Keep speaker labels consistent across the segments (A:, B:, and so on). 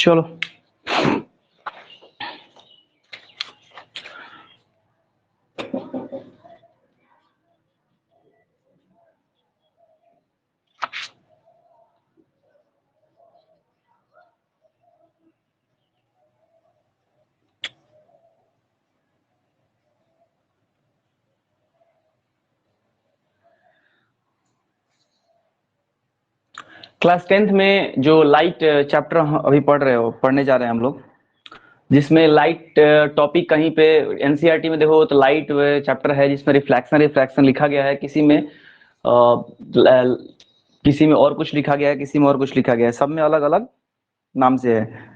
A: चलो class 10th में जो लाइट चैप्टर अभी पढ़ने जा रहे हैं हम लोग, जिसमें लाइट टॉपिक कहीं पे एनसीईआरटी में देखो तो लाइट चैप्टर है जिसमें रिफ्रैक्शन लिखा गया है, किसी में और कुछ लिखा गया है, किसी में और कुछ लिखा गया है, सब में अलग अलग नाम से है।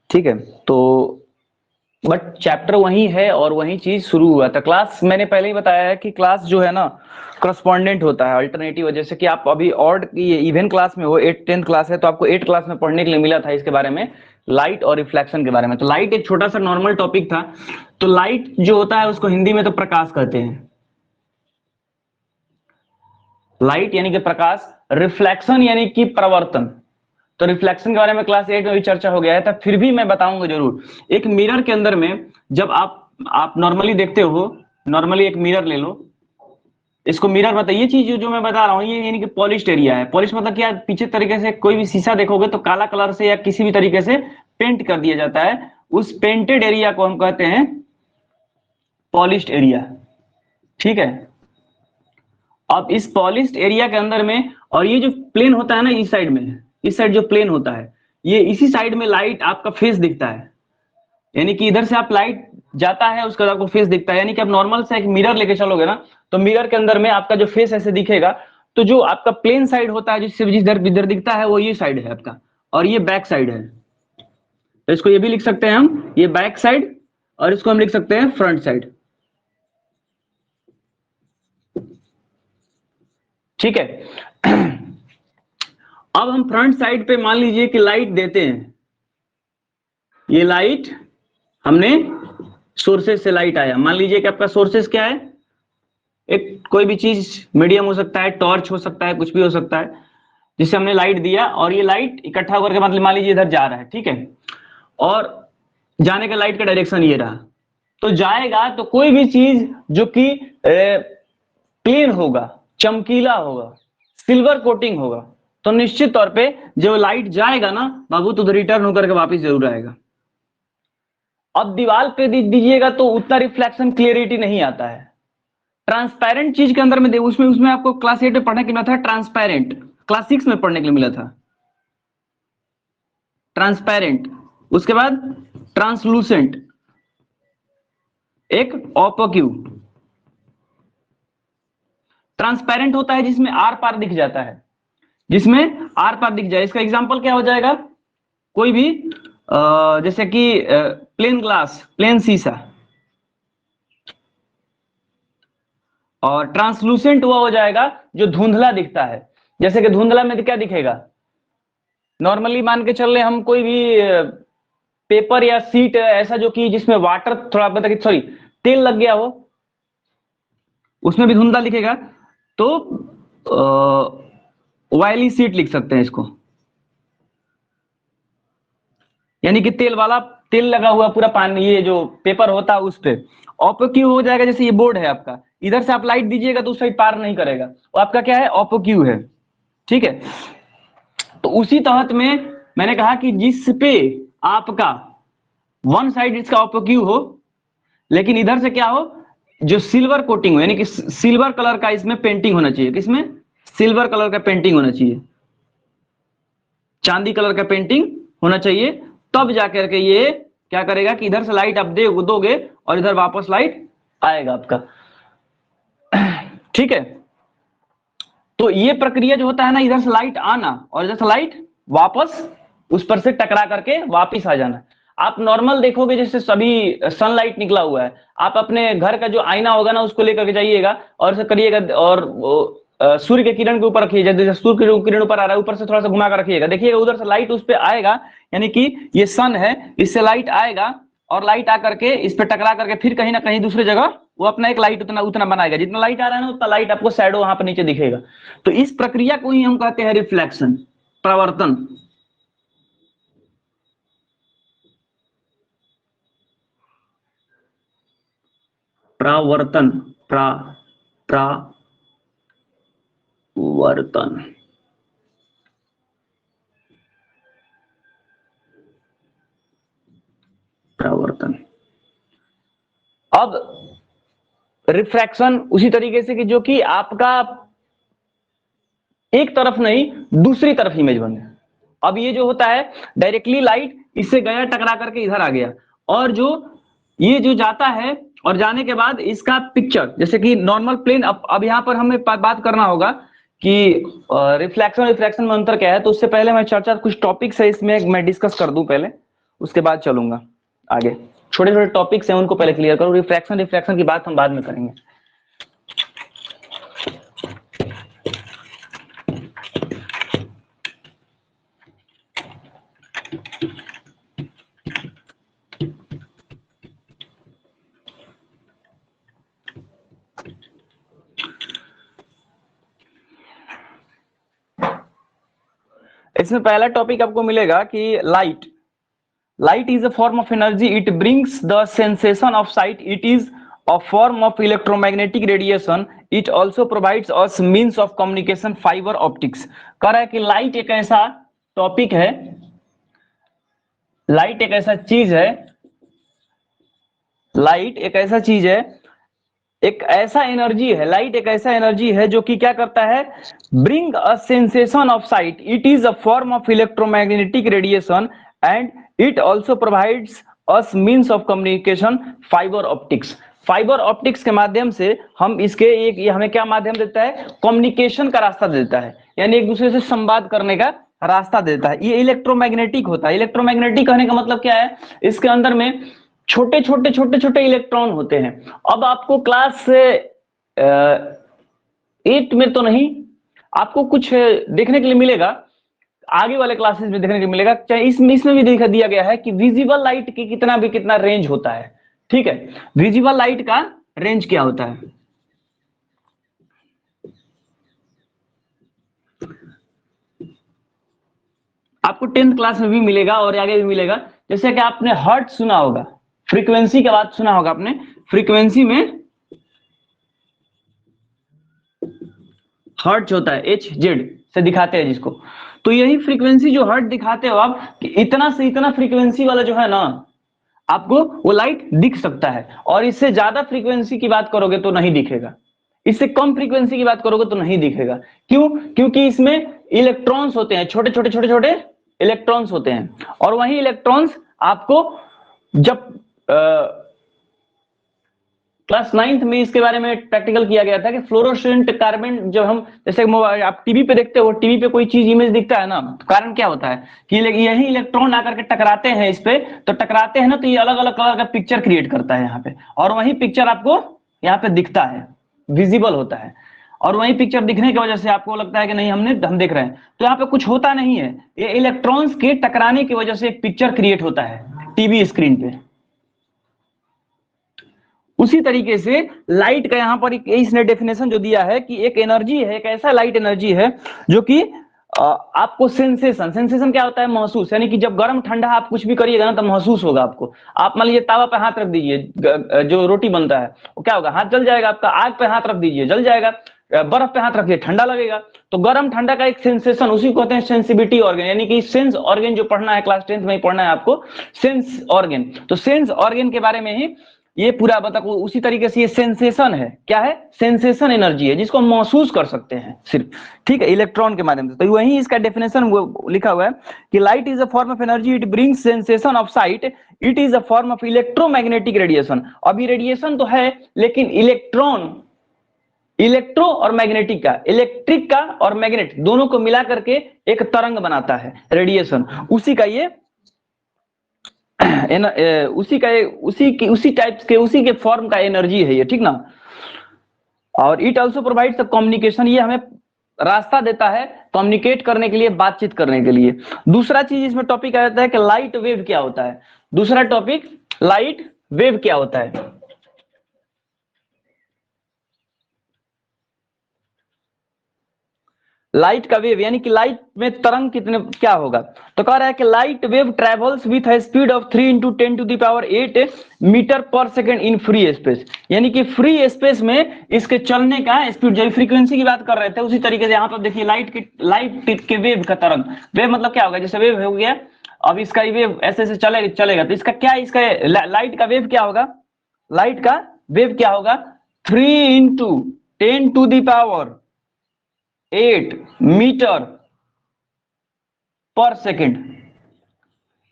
A: ठीक है, तो बट चैप्टर वही है और वही चीज शुरू हुआ था। क्लास मैंने पहले ही बताया है कि क्लास जो है ना करस्पॉन्डेंट होता है, अल्टरनेटिव। जैसे कि आप अभी ऑड की इवन क्लास में हो, 8th 10th क्लास है, तो आपको 8th क्लास में पढ़ने के लिए मिला था इसके बारे में, लाइट और रिफ्लेक्शन के बारे में। तो लाइट एक छोटा सा नॉर्मल टॉपिक था। तो लाइट जो होता है उसको हिंदी में तो प्रकाश कहते हैं, लाइट यानी कि प्रकाश, रिफ्लेक्शन यानी कि प्रवर्तन। तो रिफ्लेक्शन के बारे में क्लास 8 में भी चर्चा हो गया है, तब फिर भी मैं बताऊंगा जरूर। एक मिरर के अंदर में जब आप नॉर्मली देखते हो, नॉर्मली एक मिरर ले लो, इसको मिरर मतलब ये चीज जो मैं बता रहा हूँ ये यानी कि पॉलिश्ड एरिया है। पॉलिश मतलब क्या, पीछे तरीके से कोई भी शीशा देखोगे तो काला कलर से या किसी भी तरीके से पेंट कर दिया जाता है, उस पेंटेड एरिया को हम कहते हैं पॉलिश्ड एरिया। ठीक है, अब इस पॉलिश्ड एरिया के अंदर में, और ये जो प्लेन होता है ना इस साइड में, इस साइड जो प्लेन होता है, ये इसी साइड में लाइट आपका फेस दिखता है। यानी कि इधर से आप लाइट जाता है उसका आपको फेस दिखता है। यानी कि आप नॉर्मल से एक मिरर लेके चलोगे ना, तो मिरर के अंदर में आपका जो फेस ऐसे दिखेगा, तो जो आपका प्लेन साइड होता है जिससे जिधर इधर दिखता है वो ये साइड है आपका, और ये बैक साइड है। तो इसको ये भी लिख सकते हैं हम, ये बैक साइड, और इसको हम लिख सकते हैं फ्रंट साइड। ठीक है, अब हम फ्रंट साइड पे मान लीजिए कि लाइट देते हैं, ये लाइट हमने सोर्सेस से लाइट आया, मान लीजिए कि आपका सोर्सेस क्या है, एक कोई भी चीज, मीडियम हो सकता है, टॉर्च हो सकता है, कुछ भी हो सकता है, जिससे हमने लाइट दिया, और ये लाइट इकट्ठा होकर के मतलब मान लीजिए इधर जा रहा है। ठीक है, और जाने का लाइट का डायरेक्शन ये रहा, तो जाएगा तो कोई भी चीज जो कि प्लेन होगा, चमकीला होगा, सिल्वर कोटिंग होगा, तो निश्चित तौर पे जब लाइट जाएगा ना बाबू तो रिटर्न होकर के वापस जरूर आएगा। अब दीवार पे दीजिएगा तो उतना रिफ्लेक्शन क्लियरिटी नहीं आता है। ट्रांसपेरेंट चीज के अंदर में उसमें उसमें आपको क्लास 8 में पढ़ने के लिए मिला था ट्रांसपेरेंट, क्लास 6 में पढ़ने के लिए मिला था ट्रांसपेरेंट, उसके बाद ट्रांसलूसेंट, एक ऑपोक्यू। ट्रांसपेरेंट होता है जिसमें आर पार दिख जाता है, जिसमें आर पार दिख जाए। इसका एग्जांपल क्या हो जाएगा, कोई भी जैसे कि प्लेन ग्लास, प्लेन शीशा। और ट्रांसलूसेंट हुआ हो जाएगा जो धुंधला दिखता है, जैसे कि धुंधला में क्या दिखेगा, नॉर्मली मान के चल रहे हम कोई भी पेपर या सीट ऐसा जो कि जिसमें वाटर थोड़ा मतलब सॉरी तेल लग गया हो, उसमें भी धुंधला दिखेगा। तो ऑयली सीट लिख सकते हैं इसको, यानी कि तेल वाला, तेल लगा हुआ पूरा पानी, ये जो पेपर होता है उस पे। ऑपोक्यू हो जाएगा, जैसे ये बोर्ड है आपका, इधर से आप लाइट दीजिएगा तो उस साइड पार नहीं करेगा, वो आपका क्या है, ऑपोक्यू है। ठीक है, तो उसी तहत में मैंने कहा कि जिस पे आपका वन साइड इसका ऑपोक्यू हो, लेकिन इधर से क्या हो, जो सिल्वर कोटिंग हो, यानी कि सिल्वर कलर का इसमें पेंटिंग होना चाहिए, किसमें, सिल्वर कलर का पेंटिंग होना चाहिए, चांदी कलर का पेंटिंग होना चाहिए, तब जाकर के ये क्या करेगा कि इधर से लाइट आप दोगे और इधर वापस लाइट आएगा आपका। ठीक है, तो ये प्रक्रिया जो होता है ना, इधर से लाइट आना और इधर से लाइट वापस उस पर से टकरा करके वापस आ जाना। आप नॉर्मल देखोगे जैसे सभी सनलाइट निकला हुआ है, आप अपने घर का जो आईना होगा ना उसको लेकर के जाइएगा और ऐसे करिएगा, और सूर्य के किरण के ऊपर रखिए, जैसे सूर्य के किरण ऊपर आ रहा है ऊपर से थोड़ा सा घुमा कर रखिएगा, देखिएगा उधर से लाइट उस पर आएगा, यानी कि ये सन है, इससे लाइट आएगा और लाइट आकर के इस पे टकरा करके फिर कहीं ना कहीं दूसरी जगह वो अपना एक लाइट उतना उतना बनाएगा, जितना लाइट आ रहा है ना उतना लाइट आपको शैडो वहां पर नीचे दिखेगा। तो इस प्रक्रिया को ही हम कहते हैं रिफ्लेक्शन, प्रवर्तन। परावर्तन, परावर्तन। परावर्तन। अब रिफ्रैक्शन उसी तरीके से कि जो कि आपका एक तरफ नहीं दूसरी तरफ इमेज बने। अब ये जो होता है डायरेक्टली लाइट इससे गया टकरा करके इधर आ गया, और जो ये जो जाता है और जाने के बाद इसका पिक्चर जैसे कि नॉर्मल प्लेन। अब यहाँ पर हमें बात करना होगा कि रिफ्लेक्शन रिफ्रैक्शन में अंतर क्या है। तो उससे पहले मैं चर्चा कुछ टॉपिक्स है इसमें मैं डिस्कस कर दूं पहले, उसके बाद चलूंगा आगे। छोटे छोटे टॉपिक्स हैं उनको पहले क्लियर करूं, रिफ्रैक्शन रिफ्रैक्शन की बात हम बाद में करेंगे। इसमें पहला टॉपिक आपको मिलेगा कि light is a form of energy, it brings the sensation of site, it is a form of electromagnetic radiation, it also provides us means of communication, fibre optics. कह रहा है कि लाइट एक ऐसा टॉपिक है, लाइट एक ऐसा चीज है, लाइट एक ऐसा चीज है, एक ऐसा एनर्जी है, लाइट एक ऐसा एनर्जी है जो कि क्या करता है, bring a sensation of site, it is a form of electromagnetic radiation and it also provides us means of communication, fibre optics. Fibre optics के माध्यम से हम इसके एक ये हमें क्या माध्यम देता है, कम्युनिकेशन का रास्ता देता है, यानी एक दूसरे से संवाद करने का रास्ता देता है। ये इलेक्ट्रोमैग्नेटिक होता है। इलेक्ट्रोमैग्नेटिक कहने का मतलब क्या है, इसके अंदर में छोटे छोटे छोटे छोटे इलेक्ट्रॉन होते हैं। अब आपको क्लास 8 में तो नहीं, आपको कुछ देखने के लिए मिलेगा, आगे वाले क्लासेस में देखने को मिलेगा, चाहे इसमें भी दिखा दिया गया है कि विजिबल लाइट की कितना रेंज होता है। ठीक है, विजिबल लाइट का रेंज क्या होता है। आपको 10th क्लास में भी मिलेगा और आगे भी मिलेगा। जैसे कि आपने हर्ट्ज सुना होगा, फ्रीक्वेंसी का बात सुना होगा आपने, फ्रीक्वेंसी में हर्ट्ज होता है, एच जेड से दिखाते हैं जिसको। तो यही फ्रीक्वेंसी जो हर्ट्ज दिखाते हो आप कि इतना से इतना फ्रीक्वेंसी वाला जो है ना, आपको वो लाइट दिख सकता है। और इससे ज्यादा फ्रीक्वेंसी की बात करोगे तो नहीं दिखेगा, इससे कम फ्रीक्वेंसी की बात करोगे तो नहीं दिखेगा। क्यों? क्योंकि इसमें इलेक्ट्रॉन्स होते हैं, छोटे छोटे छोटे छोटे इलेक्ट्रॉन्स होते हैं। और वही इलेक्ट्रॉन्स आपको जब क्लास 9th में इसके बारे में प्रैक्टिकल किया गया था कि फ्लोरोसेंट कार्बन, जब हम जैसे मोबाइल आप टीवी पे देखते हो, टीवी पे कोई चीज इमेज दिखता है ना, तो कारण क्या होता है कि यही इलेक्ट्रॉन आकर के टकराते हैं इस पे, तो टकराते हैं ना, तो ये अलग अलग कलर का पिक्चर क्रिएट करता है यहाँ पे, और वही पिक्चर आपको यहाँ पे दिखता है, विजिबल होता है। और वही पिक्चर दिखने की वजह से आपको लगता है कि नहीं हम देख रहे हैं, तो यहाँ पे कुछ होता नहीं है, ये इलेक्ट्रॉन्स के टकराने की वजह से एक पिक्चर क्रिएट होता है टीवी स्क्रीन पे। उसी तरीके से लाइट का यहां पर इसने डेफिनेशन जो दिया है कि एक एनर्जी है, एक ऐसा लाइट एनर्जी है जो कि आपको सेंसेशन क्या होता है, महसूस, यानी कि जब गर्म ठंडा आप कुछ भी करिएगा ना तो महसूस होगा आपको। आप मान लीजिए तावा पे हाथ रख दीजिए, जो रोटी बनता है वो क्या होगा, हाथ जल जाएगा आपका। आग पे हाथ रख दीजिए, जल जाएगा। बर्फ पे हाथ रखिए, ठंडा लगेगा। तो गर्म ठंडा का एक सेंसेशन, उसी को कहते हैं सेंसिबिलिटी ऑर्गन, यानी कि सेंस ऑर्गन जो पढ़ना है क्लास 10th में ही पढ़ना है आपको, सेंस ऑर्गन। तो सेंस ऑर्गन के बारे में ही ये पूरा बता। उसी तरीके से ये सेंसेशन है, क्या है, सेंसेशन एनर्जी है जिसको हम महसूस कर सकते हैं सिर्फ, ठीक है, इलेक्ट्रॉन के माध्यम से। तो वही इसका डेफिनेशन लिखा हुआ है कि light is a form of energy, it brings sensation of site, it is a form of electromagnetic radiation. अभी रेडिएशन तो है, लेकिन इलेक्ट्रॉन, इलेक्ट्रो और मैग्नेटिक का, इलेक्ट्रिक का और मैग्नेट दोनों को मिला करके एक तरंग बनाता है रेडिएशन। उसी का ये उसी टाइप्स के, उसी के फॉर्म का एनर्जी है ये, ठीक ना। और इट ऑल्सो प्रोवाइड्स कम्युनिकेशन, ये हमें रास्ता देता है कम्युनिकेट करने के लिए, बातचीत करने के लिए। दूसरा चीज इसमें टॉपिक आ जाता है कि लाइट वेव क्या होता है। दूसरा टॉपिक लाइट वेव क्या होता है। लाइट का वेव यानी कि लाइट में तरंग कितने क्या होगा, तो कह रहा है कि light wave travels with a speed of 3 × 10⁸ metre per second in free space, यानी कि फ्री स्पेस में इसके चलने का स्पीड, जो फ्रीक्वेंसी की बात कर रहे थे उसी तरीके से यहाँ पर देखिए लाइट के वेव का तरंग, वेव मतलब क्या होगा, जैसे वेव हो गया, अब इसका वेव ऐसे ऐसे चलेगा तो इसका क्या, इसका लाइट का वेव क्या होगा, लाइट का वेव क्या होगा 3 × 10⁸ मीटर पर सेकेंड,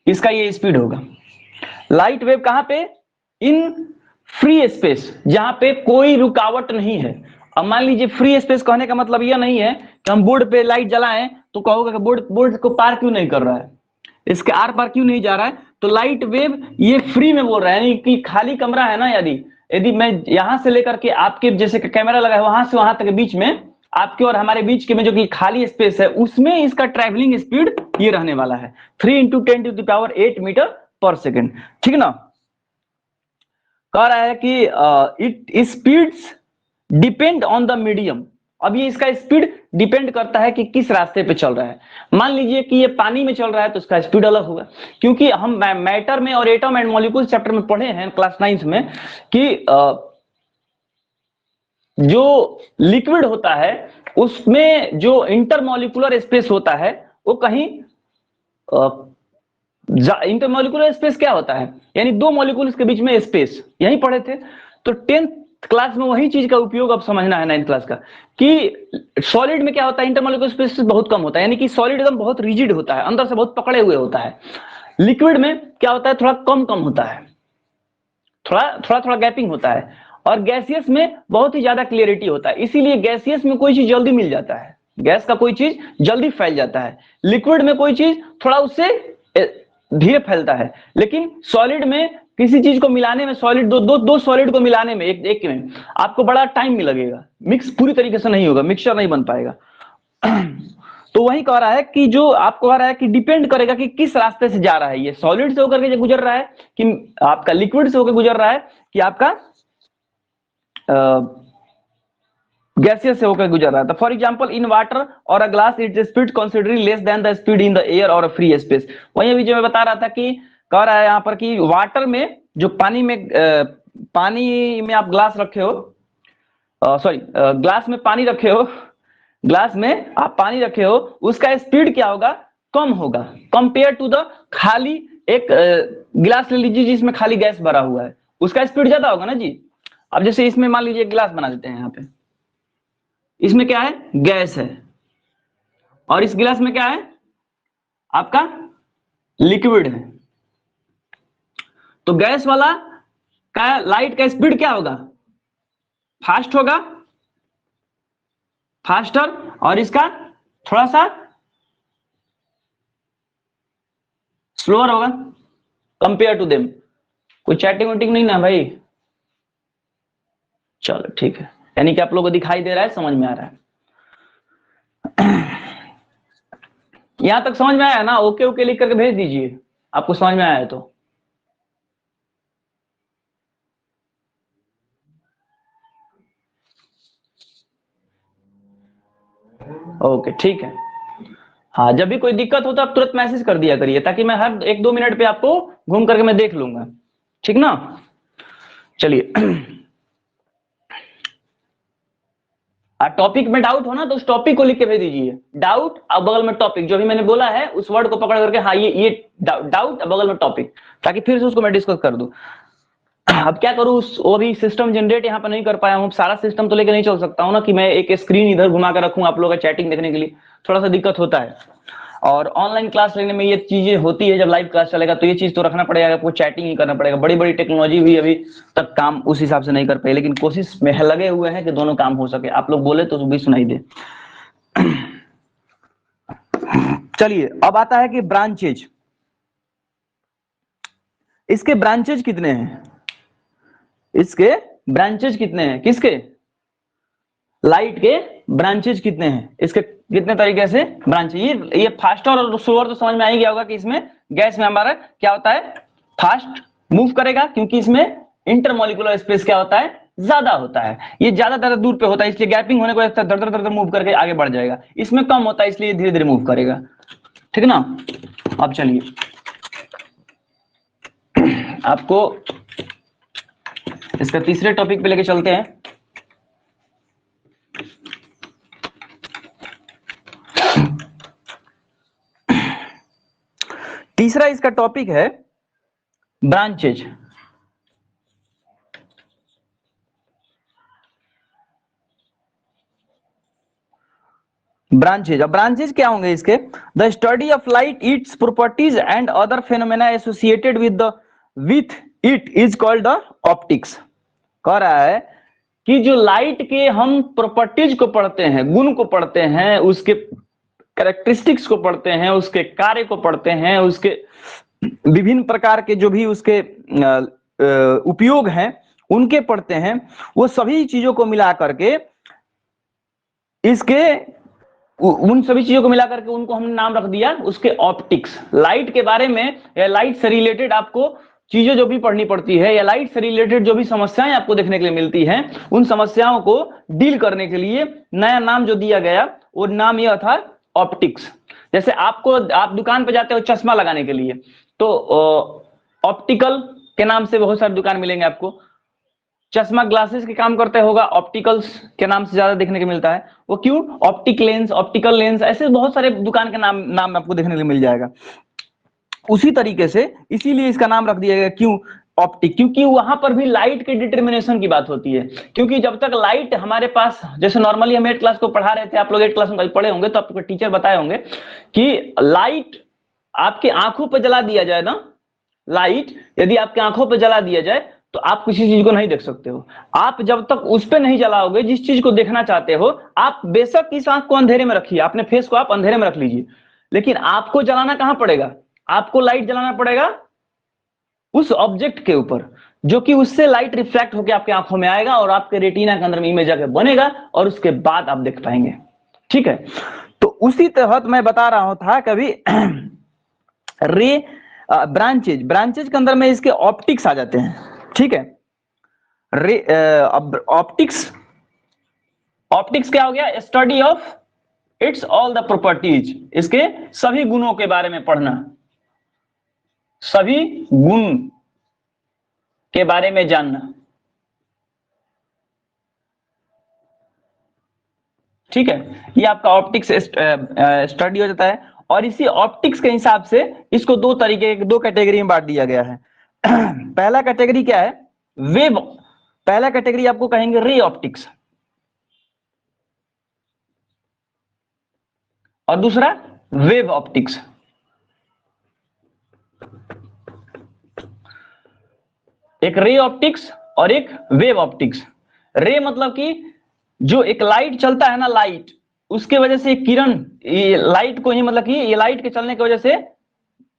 A: इसका ये स्पीड होगा। लाइट वेव कहां पे, इन फ्री स्पेस, जहां पे कोई रुकावट नहीं है। अब मान लीजिए फ्री स्पेस कहने का मतलब यह नहीं है कि हम बोर्ड पे लाइट जलाएं तो कहोगे कि बोर्ड को पार क्यों नहीं कर रहा है, इसके आर पार क्यों नहीं जा रहा है, तो लाइट वेव ये फ्री में बोल रहा है, यानी कि खाली कमरा है ना, यदि मैं यहां से लेकर के आपके जैसे कैमरा लगा है वहां से वहां तक बीच में, आपके और हमारे बीच के में जो कि खाली स्पेस है उसमें इसका ट्रैवलिंग स्पीड ये रहने वाला है 3 × 10⁸ मीटर पर सेकेंड, ठीक ना। कह रहा है कि it speeds depend on the medium, अब ये इसका स्पीड डिपेंड करता है कि किस रास्ते पे चल रहा है। मान लीजिए कि ये पानी में चल रहा है तो इसका स्पीड अलग होगा, क्योंकि हम मैटर में और एटम एंड मॉलिक्यूल्स चैप्टर में पढ़े हैं क्लास 9th में कि जो लिक्विड होता है उसमें जो इंटरमॉलिक्यूलर स्पेस होता है वो कहीं इंटरमॉलिक्यूलर स्पेस क्या होता है, यानी दो मॉलिक्यूल्स के बीच में स्पेस, यही पढ़े थे। तो 10th क्लास में वही चीज का उपयोग अब समझना है 9th क्लास का, कि सॉलिड में क्या होता है, इंटरमॉलिक्यूलर स्पेस बहुत कम होता है, यानी कि सॉलिड एकदम बहुत रिजिड होता है, अंदर से बहुत पकड़े हुए होता है। लिक्विड में क्या होता है, थोड़ा कम कम होता है, थोड़ा गैपिंग होता है, और गैसियस में बहुत ही ज्यादा क्लियरिटी होता है। इसीलिए गैसियस में कोई चीज जल्दी मिल जाता है, गैस का कोई चीज जल्दी फैल जाता है, लिक्विड में कोई चीज थोड़ा उससे धीरे फैलता है। लेकिन सॉलिड में किसी चीज को मिलाने में, सॉलिड दो सॉलिड को मिलाने में एक में आपको बड़ा टाइम लगेगा, मिक्स पूरी तरीके से नहीं होगा, मिक्सचर नहीं बन पाएगा। तो वही कह रहा है कि जो आपको कह रहा है कि डिपेंड करेगा कि किस रास्ते से जा रहा है, ये सॉलिड से होकर के गुजर रहा है कि आपका लिक्विड से होकर गुजर रहा है कि आपका गैसियस से होकर गुजर रहा है। फॉर एग्जांपल इन वाटर और a glass it speed considering less than the speed in the air और अ फ्री स्पेस। वही अभी जो मैं बता रहा था कि कह रहा है यहाँ पर कि वाटर में, जो पानी में आप ग्लास रखे हो, सॉरी ग्लास में पानी रखे हो, ग्लास में आप पानी रखे हो, उसका स्पीड क्या होगा, कम होगा कंपेयर टू द खाली एक गिलास ले लीजिए जिसमें खाली गैस भरा हुआ है, उसका स्पीड ज्यादा होगा ना जी। अब जैसे इसमें मान लीजिए गिलास बना देते हैं, यहाँ पे इसमें क्या है, गैस है, और इस गिलास में क्या है, आपका लिक्विड है। तो गैस वाला का लाइट का स्पीड क्या होगा, फास्ट होगा, फास्टर, और इसका थोड़ा सा स्लोअर होगा कंपेयर टू देम। कोई चैटिंग वैटिंग नहीं ना भाई, चलो ठीक है, यानी कि आप लोगों को दिखाई दे रहा है, समझ में आ रहा है। यहां तक समझ में आया ना, ओके ओके लिख करके भेज दीजिए आपको समझ में आया है तो। ओके ठीक है, हाँ जब भी कोई दिक्कत हो तो आप तुरंत मैसेज कर दिया करिए, ताकि मैं हर 1-2 मिनट पे आपको घूम करके मैं देख लूंगा, ठीक ना। चलिए टॉपिक में डाउट हो ना तो उस टॉपिक को लिख के भेज दीजिए, डाउट और बगल में टॉपिक, जो भी मैंने बोला है उस वर्ड को पकड़ करके, हाँ ये डाउट बगल में टॉपिक, ताकि फिर से उसको मैं डिस्कस कर दूं। अब क्या करूं, वो भी सिस्टम जनरेट यहाँ पर नहीं कर पाया हूँ, सारा सिस्टम तो लेके नहीं चल सकता हूँ ना कि मैं एक स्क्रीन इधर घुमा कर रखूं आप लोगों का चैटिंग देखने के लिए, थोड़ा सा दिक्कत होता है। और ऑनलाइन क्लास लेने में ये चीजें होती है, जब लाइव क्लास चलेगा तो ये चीज तो रखना पड़ेगा, आपको चैटिंग ही करना पड़ेगा। बड़ी बड़ी टेक्नोलॉजी भी अभी तक काम उस हिसाब से नहीं कर पाई, लेकिन कोशिश में लगे हुए हैं कि दोनों काम हो सके, आप लोग बोले तो भी सुनाई दे। चलिए अब आता है कि ब्रांचेज, इसके ब्रांचेज कितने हैं, इसके ब्रांचेज कितने हैं, किसके, लाइट के ब्रांचेज कितने हैं, इसके कितने तरीके से ब्रांचेज। ये फास्टर और स्लोअर तो समझ में आ ही गया होगा कि इसमें गैस में हमारा क्या होता है, फास्ट मूव करेगा, क्योंकि इसमें इंटरमॉलिक्यूलर स्पेस क्या होता है, ज्यादा होता है, ये ज्यादा दूर पे होता है, इसलिए गैपिंग होने को दर दर दर मूव करके आगे बढ़ जाएगा। इसमें कम होता है इसलिए धीरे धीरे मूव करेगा, ठीक है ना। अब चलिए आपको इसका तीसरे टॉपिक पे लेके चलते हैं। तीसरा इसका टॉपिक है ब्रांचेज। ब्रांचेज, अब ब्रांचेज क्या होंगे इसके? The study of light, its properties and other phenomena associated with it is called the optics. कह रहा है कि जो लाइट के हम प्रॉपर्टीज को पढ़ते हैं, गुण को पढ़ते हैं, उसके कैरेक्टरिस्टिक्स को पढ़ते हैं, उसके कार्य को पढ़ते हैं, उसके विभिन्न प्रकार के जो भी उसके उपयोग हैं उनके पढ़ते हैं, वो सभी चीजों को मिला करके इसके उन सभी चीजों को मिला करके उनको हमने नाम रख दिया उसके ऑप्टिक्स। लाइट के बारे में या लाइट से रिलेटेड आपको चीजें जो भी पढ़नी पड़ती है या लाइट से रिलेटेड जो भी समस्याएं आपको देखने के लिए मिलती हैं, उन समस्याओं को डील करने के लिए नया नाम जो दिया गया वो नाम यह था ऑप्टिक्स। जैसे आप दुकान पे जाते हो चश्मा लगाने के लिए, तो ऑप्टिकल के नाम से बहुत सारी दुकान मिलेंगे आपको। चश्मा ग्लासेस के काम करते होगा, ऑप्टिकल्स के नाम से ज्यादा देखने को मिलता है। वो क्यों? ऑप्टिक लेंस, ऑप्टिकल लेंस, ऐसे बहुत सारे दुकान के नाम आपको देखने को मिल जाएगा। उसी तरीके से इसीलिए इसका नाम रख दिया गया, क्यों ऑप्टिक, क्योंकि वहां पर भी लाइट के डिटर्मिनेशन की बात होती है। क्योंकि जब तक लाइट हमारे पास, जैसे नॉर्मली हम 8 क्लास को पढ़ा रहे थे, आप लोग 8 क्लास में पढ़े होंगे तो आपको टीचर बताए होंगे कि लाइट आपकी आंखों पर जला दिया जाए ना, लाइट यदि आपके आंखों पर जला दिया जाए तो आप किसी चीज को नहीं देख सकते हो। आप जब तक उस पर नहीं जलाओगे जिस चीज को देखना चाहते हो, आप बेशक इस आंख को अंधेरे में रखिए, अपने फेस को आप अंधेरे में रख लीजिए, लेकिन आपको जलाना कहां पड़ेगा? आपको लाइट जलाना पड़ेगा उस ऑब्जेक्ट के ऊपर, जो कि उससे लाइट रिफ्लेक्ट होकर आपके आंखों में आएगा और आपके रेटिना के अंदर में इमेज आके बनेगा और उसके बाद आप देख पाएंगे, ठीक है। तो उसी तहत मैं बता रहा था कभी रे ब्रांचेज के अंदर में इसके ऑप्टिक्स आ जाते हैं, ठीक है। ऑप्टिक्स क्या हो गया? Study of its all the properties, इसके सभी गुणों के बारे में पढ़ना, सभी गुण के बारे में जानना, ठीक है। ये आपका ऑप्टिक्स स्टडी हो जाता है। और इसी ऑप्टिक्स के हिसाब से इसको दो कैटेगरी में बांट दिया गया है। पहला कैटेगरी क्या है? वेव। पहला कैटेगरी आपको कहेंगे रे ऑप्टिक्स, और दूसरा वेव ऑप्टिक्स। एक रे ऑप्टिक्स और एक वेव ऑप्टिक्स। रे मतलब कि जो एक लाइट चलता है ना, लाइट उसके वजह से किरण, ये लाइट को ही मतलब कि ये लाइट के चलने की वजह से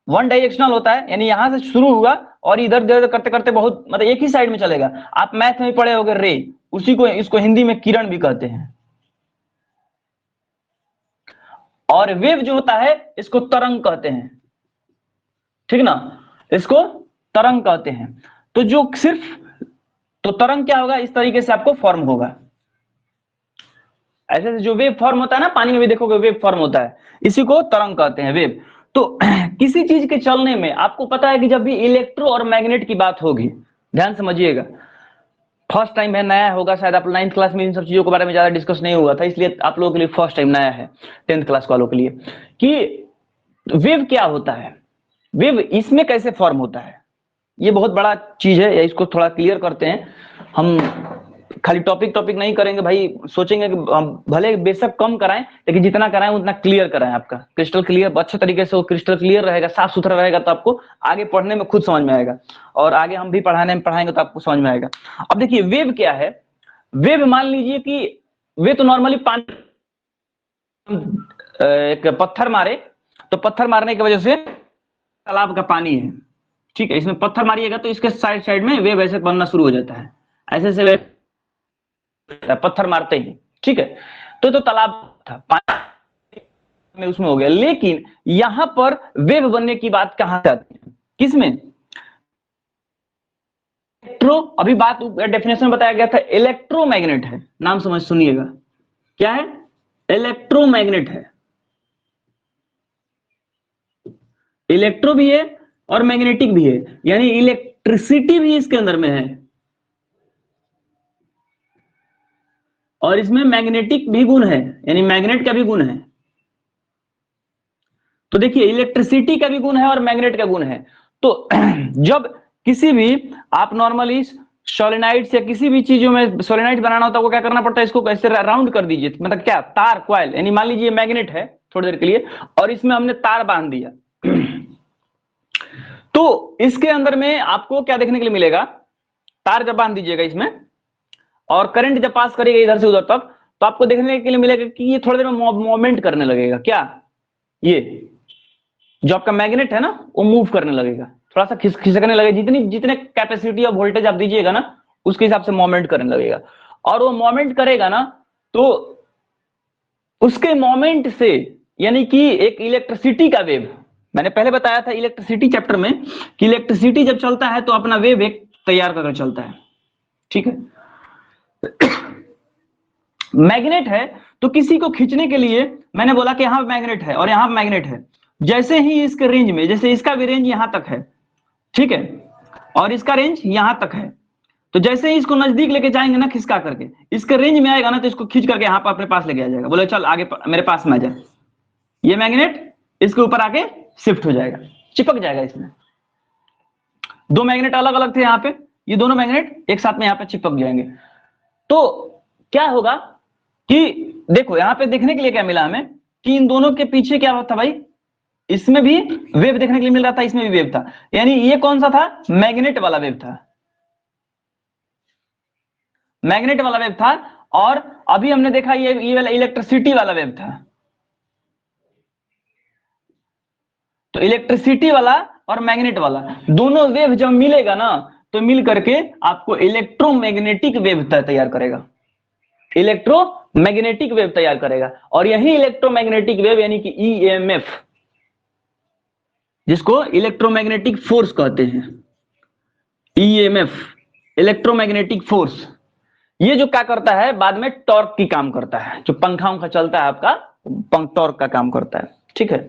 A: वन डायरेक्शनल होता है, यानी यहां से शुरू हुआ और इधर उधर करते करते बहुत मतलब एक ही साइड में चलेगा। आप मैथ में पढ़े होंगे रे, उसी को इसको हिंदी में किरण भी कहते हैं। और वेव जो होता है इसको तरंग कहते हैं, ठीक ना, इसको तरंग कहते हैं। तो जो सिर्फ तो तरंग क्या होगा? इस तरीके से आपको फॉर्म होगा, ऐसे जो वेव फॉर्म होता है ना, पानी में भी देखोगे वेव फॉर्म होता है, इसी को तरंग कहते हैं, वेव। तो किसी चीज के चलने में आपको पता है कि जब भी इलेक्ट्रो और मैग्नेट की बात होगी, ध्यान समझिएगा, फर्स्ट टाइम है, नया होगा, शायद आप 9th क्लास में इन सब चीजों के बारे में ज्यादा डिस्कस नहीं हुआ था, इसलिए आप लोगों के लिए फर्स्ट टाइम नया है 10th क्लास वालों के लिए, कि वेव क्या होता है, वेव इसमें कैसे फॉर्म होता है। ये बहुत बड़ा चीज है, इसको थोड़ा क्लियर करते हैं हम। खाली टॉपिक नहीं करेंगे भाई, सोचेंगे कि भले बेशक कम कराएं, लेकिन जितना कराएं उतना क्लियर कराएं, आपका क्रिस्टल क्लियर, अच्छे तरीके से वो क्रिस्टल क्लियर रहेगा, साफ सुथरा रहेगा, तो आपको आगे पढ़ने में खुद समझ में आएगा, और आगे हम भी पढ़ाएंगे तो आपको समझ में आएगा। अब देखिए वेव क्या है। वेव मान लीजिए कि वे तो नॉर्मली पानी, एक पत्थर मारे तो पत्थर मारने की वजह से तालाब का पानी है, ठीक है, इसमें पत्थर मारिएगा तो इसके साइड में वेव ऐसे बनना शुरू हो जाता है, ऐसे से पत्थर मारते ही, ठीक है। तो तालाब था, पानी में उसमें हो गया। लेकिन यहां पर वेव बनने की बात कहां से आती है? किसमें? इलेक्ट्रो, अभी बात डेफिनेशन में बताया गया था, इलेक्ट्रोमैग्नेट है, नाम समझ सुनिएगा, क्या है, इलेक्ट्रोमैग्नेट है। इलेक्ट्रो भी है और मैग्नेटिक भी है, यानी इलेक्ट्रिसिटी भी इसके अंदर में है और इसमें मैग्नेटिक भी गुण है, यानी मैग्नेट का भी गुण है। तो देखिए इलेक्ट्रिसिटी का भी गुण है और मैग्नेट का गुण है। तो जब किसी भी आप नॉर्मली सोलेनाइड या किसी भी चीजों में सोलेनाइड बनाना होता है, वो क्या करना पड़ता है, इसको कैसे राउंड कर दीजिए, मतलब क्या, तार कॉइल, यानी मान लीजिए मैग्नेट है थोड़ी देर के लिए और इसमें हमने तार बांध दिया तो इसके अंदर में आपको क्या देखने के लिए मिलेगा, तार जब बांध दीजिएगा इसमें और करंट जब पास करेगा इधर से उधर तक, तो आपको देखने के लिए मिलेगा कि ये थोड़ी देर में मूवमेंट करने लगेगा। क्या, ये जो आपका मैग्नेट है ना वो मूव करने लगेगा, थोड़ा सा खिसकने लगेगा, जितने कैपेसिटी और वोल्टेज आप दीजिएगा ना उसके हिसाब से मूवमेंट करने लगेगा। और वो मूवमेंट करेगा ना तो उसके मूवमेंट से, यानी कि एक इलेक्ट्रिसिटी का वेव, मैंने पहले बताया था इलेक्ट्रिसिटी चैप्टर में कि इलेक्ट्रिसिटी जब चलता है तो अपना वेव एक तैयार करके चलता है, ठीक है। मैग्नेट है तो किसी को खींचने के लिए, मैंने बोला कि यहां मैग्नेट है और यहां मैग्नेट है, जैसे ही इसके रेंज में, जैसे इसका भी रेंज यहां तक है, ठीक है, और इसका रेंज यहां तक है, तो जैसे ही इसको नजदीक लेके जाएंगे ना खिसका करके, इसके रेंज में आएगा ना तो इसको खींच करके यहां पर अपने पास लेके आ जाएगा, बोले चल आगे मेरे पास में आ जा, ये मैग्नेट इसके ऊपर आके शिफ्ट हो जाएगा, चिपक जाएगा इसमें। दो मैग्नेट अलग अलग थे यहाँ पे, ये दोनों मैग्नेट एक साथ में यहाँ पे चिपक जाएंगे। तो क्या होगा कि देखो यहाँ पे देखने के लिए क्या मिला हमें कि इन दोनों के पीछे क्या था भाई, इसमें भी वेव देखने के लिए मिल रहा था, इसमें भी वेव था, यानी ये कौन सा था, मैग्नेट वाला वेव था, मैग्नेट वाला वेव था। और अभी हमने देखा ये वाला इलेक्ट्रिसिटी वाला वेव था। तो इलेक्ट्रिसिटी वाला और मैग्नेट वाला दोनों वेव जब मिलेगा ना तो मिल करके आपको इलेक्ट्रोमैग्नेटिक वेव तैयार करेगा, इलेक्ट्रोमैग्नेटिक वेव तैयार करेगा। और यही इलेक्ट्रोमैग्नेटिक वेव यानी कि ईएमएफ, जिसको इलेक्ट्रोमैग्नेटिक फोर्स कहते हैं, ईएमएफ इलेक्ट्रोमैग्नेटिक फोर्स, ये जो क्या करता है बाद में टॉर्क की काम करता है, जो पंखा उंखा चलता है आपका टॉर्क का काम करता है, ठीक है।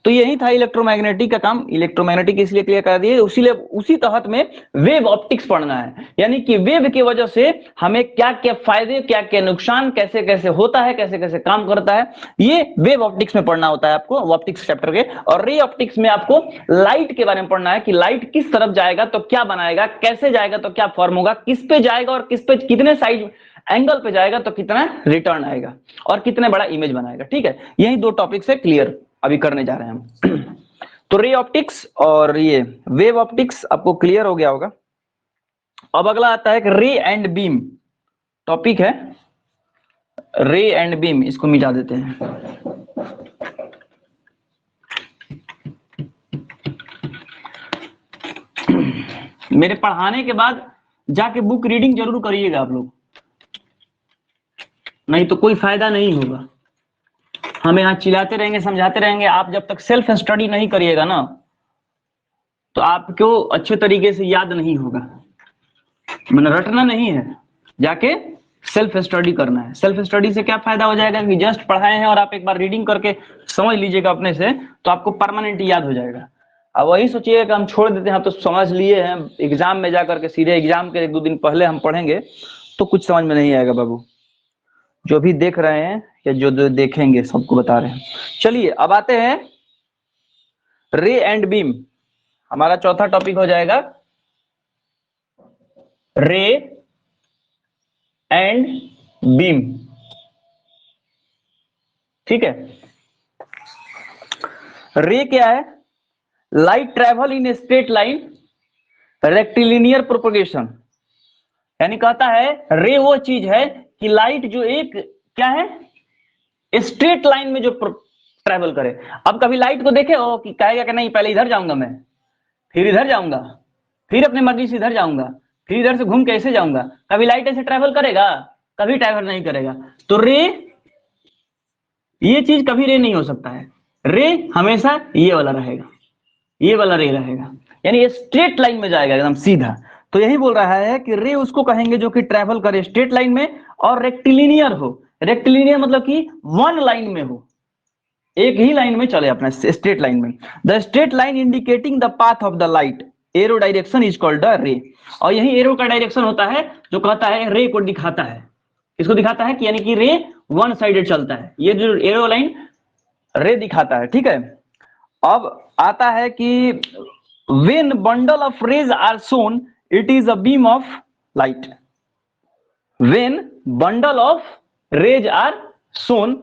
A: तो यही था इलेक्ट्रोमैग्नेटिक का काम। इलेक्ट्रोमैग्नेटिक इसलिए क्लियर कर दिए, उसी तहत में वेव ऑप्टिक्स पढ़ना है, यानी कि वेव की वजह से हमें क्या क्या फायदे, क्या क्या नुकसान, कैसे कैसे होता है, कैसे कैसे काम करता है, ये वेव ऑप्टिक्स में पढ़ना होता है आपको, ऑप्टिक्स चैप्टर के। और रे ऑप्टिक्स में आपको लाइट के बारे में पढ़ना है कि लाइट किस तरफ जाएगा तो क्या बनाएगा, कैसे जाएगा तो क्या फॉर्म होगा, किस पे जाएगा और किस पे कितने साइज एंगल पे जाएगा तो कितना रिटर्न आएगा और कितने बड़ा इमेज बनाएगा, ठीक है। यही दो टॉपिक से क्लियर अभी करने जा रहे हैं हम। तो रे ऑप्टिक्स और ये वेव ऑप्टिक्स आपको क्लियर हो गया होगा। अब अगला आता है कि रे एंड बीम टॉपिक है, रे एंड बीम, इसको मिटा देते हैं। मेरे पढ़ाने के बाद जाके बुक रीडिंग जरूर करिएगा आप लोग, नहीं तो कोई फायदा नहीं होगा। हम यहाँ चिल्लाते रहेंगे, समझाते रहेंगे, आप जब तक सेल्फ स्टडी नहीं करिएगा ना तो आपको अच्छे तरीके से याद नहीं होगा, मैंने रटना नहीं है, जाके सेल्फ स्टडी करना है। सेल्फ स्टडी से क्या फायदा हो जाएगा कि जस्ट पढ़ाए हैं और आप एक बार रीडिंग करके समझ लीजिएगा अपने से, तो आपको परमानेंट याद हो जाएगा। अब वही सोचिएगा कि हम छोड़ देते हैं, हम तो समझ लिए हैं, एग्जाम में जाकर के सीधे एग्जाम के 1-2 दिन पहले हम पढ़ेंगे तो कुछ समझ में नहीं आएगा बाबू। जो भी देख रहे हैं या जो देखेंगे सबको बता रहे हैं। चलिए अब आते हैं रे एंड बीम, हमारा चौथा टॉपिक हो जाएगा रे एंड बीम, ठीक है। रे क्या है, light travel in straight line rectilinear propagation, यानी कहता है रे वो चीज है कि लाइट जो एक क्या है स्ट्रेट लाइन में जो ट्रेवल करे। अब कभी लाइट को देखे हो कि कहेगा कि नहीं पहले इधर जाऊंगा मैं, फिर इधर जाऊंगा, फिर अपने मर्जी से इधर जाऊंगा, फिर इधर से घूम के ऐसे जाऊंगा, कभी लाइट ऐसे ट्रेवल करेगा, कभी ट्रेवल नहीं करेगा। तो रे ये चीज कभी रे नहीं हो सकता है, रे हमेशा ये वाला रहेगा, ये वाला रे रहेगा, यानी ये स्ट्रेट लाइन में जाएगा एकदम सीधा। तो यही बोल रहा है कि रे उसको कहेंगे जो कि ट्रेवल करे स्ट्रेट लाइन में और रेक्टिलिनियर हो। रेक्टिलिनियर मतलब कि वन लाइन में हो, एक ही लाइन में चले अपना स्ट्रेट लाइन में। The straight line indicating the path of the light, arrow direction is called the रे। और यही एरो का डायरेक्शन होता है जो कहता है रे को दिखाता है। इसको दिखाता है कि यानी कि रे वन साइडेड चलता है, ये जो एरो लाइन रे दिखाता है, ठीक है। अब आता है कि when bundle of rays are shown it is a beam of light. When bundle of rays are shown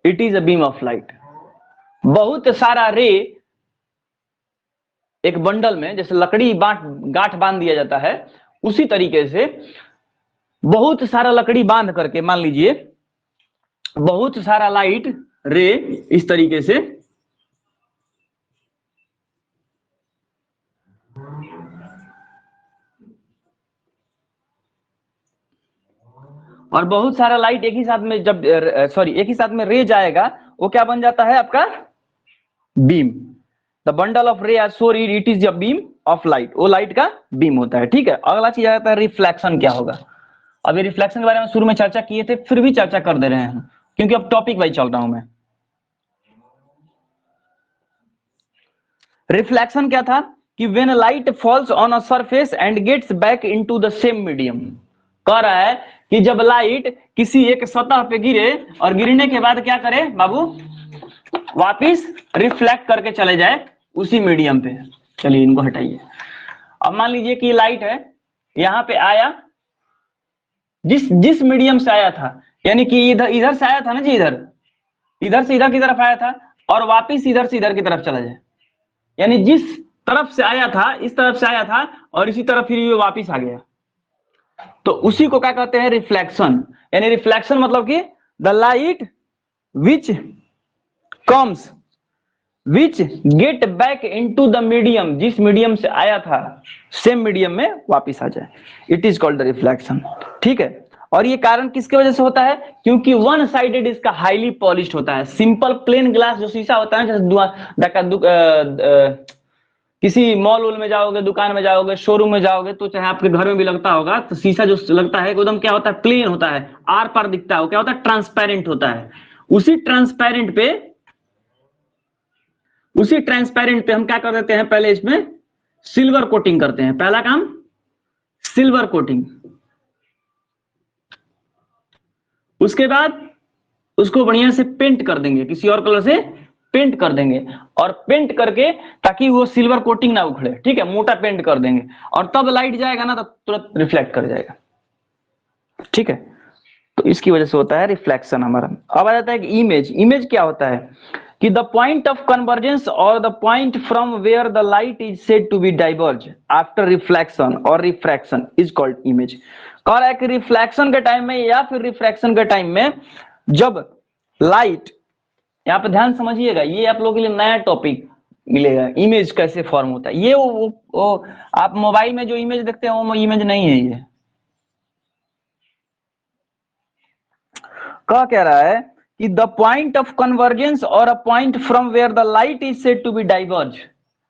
A: it is a beam of light. बहुत सारा रे एक बंडल में, जैसे लकड़ी गांठ बांध दिया जाता है, उसी तरीके से बहुत सारा लकड़ी बांध करके, मान लीजिए बहुत सारा लाइट रे इस तरीके से और बहुत सारा लाइट एक ही साथ में जब एक ही साथ में रे जाएगा, वो क्या बन जाता है आपका beam. The bundle of ray are so it is a beam of light, वो लाइट का बीम होता है, ठीक है। अगला चीज आ जाता है रिफ्लेक्शन क्या होगा। अभी रिफ्लेक्शन के बारे में शुरू में चर्चा किए थे, फिर भी चर्चा कर दे रहे हैं क्योंकि अब टॉपिक वाइज चल रहा हूं मैं। रिफ्लेक्शन क्या था कि when light falls on a surface and gets back into the same medium. कह रहा है कि जब लाइट किसी एक सतह पे गिरे और गिरने के बाद क्या करे बाबू, वापिस रिफ्लेक्ट करके चले जाए उसी मीडियम पे। चलिए इनको हटाइए। अब मान लीजिए कि लाइट है, यहां पे आया, जिस मीडियम से आया था, यानी कि इधर से आया था ना जी, इधर से इधर की तरफ आया था और वापिस इधर से इधर की तरफ चला जाए, यानी जिस तरफ से आया था इस तरफ से आया था और इसी तरफ फिर ये वापिस आ गया, तो उसी को क्या कहते हैं रिफ्लेक्शन। यानी रिफ्लेक्शन मतलब कि the light which comes which get back into the medium, जिस मीडियम से आया था सेम मीडियम में वापिस आ जाए, it is called the reflection, ठीक है। और ये कारण किसके वजह से होता है, क्योंकि वन साइडेड इसका हाईली पॉलिश्ड होता है। सिंपल प्लेन ग्लास जो शीशा होता है, जैसे किसी मॉल वॉल में जाओगे, दुकान में जाओगे, शोरूम में जाओगे, तो चाहे आपके घर में भी लगता होगा, तो शीशा जो लगता है एकदम क्या होता है, प्लेन होता है, आर पार दिखता है, वो क्या होता है, ट्रांसपेरेंट होता है। उसी ट्रांसपेरेंट पे हम क्या कर देते हैं, पहले इसमें सिल्वर कोटिंग करते हैं। पहला काम सिल्वर कोटिंग, उसके बाद उसको बढ़िया से पेंट कर देंगे, किसी और कलर से पेंट कर देंगे, और पेंट करके ताकि वो सिल्वर कोटिंग ना उखड़े, ठीक है, मोटा पेंट कर देंगे, और तब लाइट जाएगा ना तो तुरंत रिफ्लेक्ट कर जाएगा, ठीक है। तो इसकी वजह से होता है रिफ्लेक्शन हमारा। अब आ जाता है कि इमेज क्या होता है कि द पॉइंट ऑफ कन्वर्जेंस और the point from where the light is said to be diverge after reflection और रिफ्रैक्शन इज कॉल्ड इमेज। कह रहा है कि रिफ्लेक्शन के टाइम में या फिर रिफ्रैक्शन के टाइम में जब लाइट, यहाँ पे ध्यान समझिएगा, ये आप लोगों के लिए नया टॉपिक मिलेगा, इमेज कैसे फॉर्म होता है। ये वो आप मोबाइल में जो इमेज देखते हैं वो इमेज नहीं है। ये क्या रहा है कि द पॉइंट ऑफ कन्वर्जेंस और a point from where the light is said to be diverge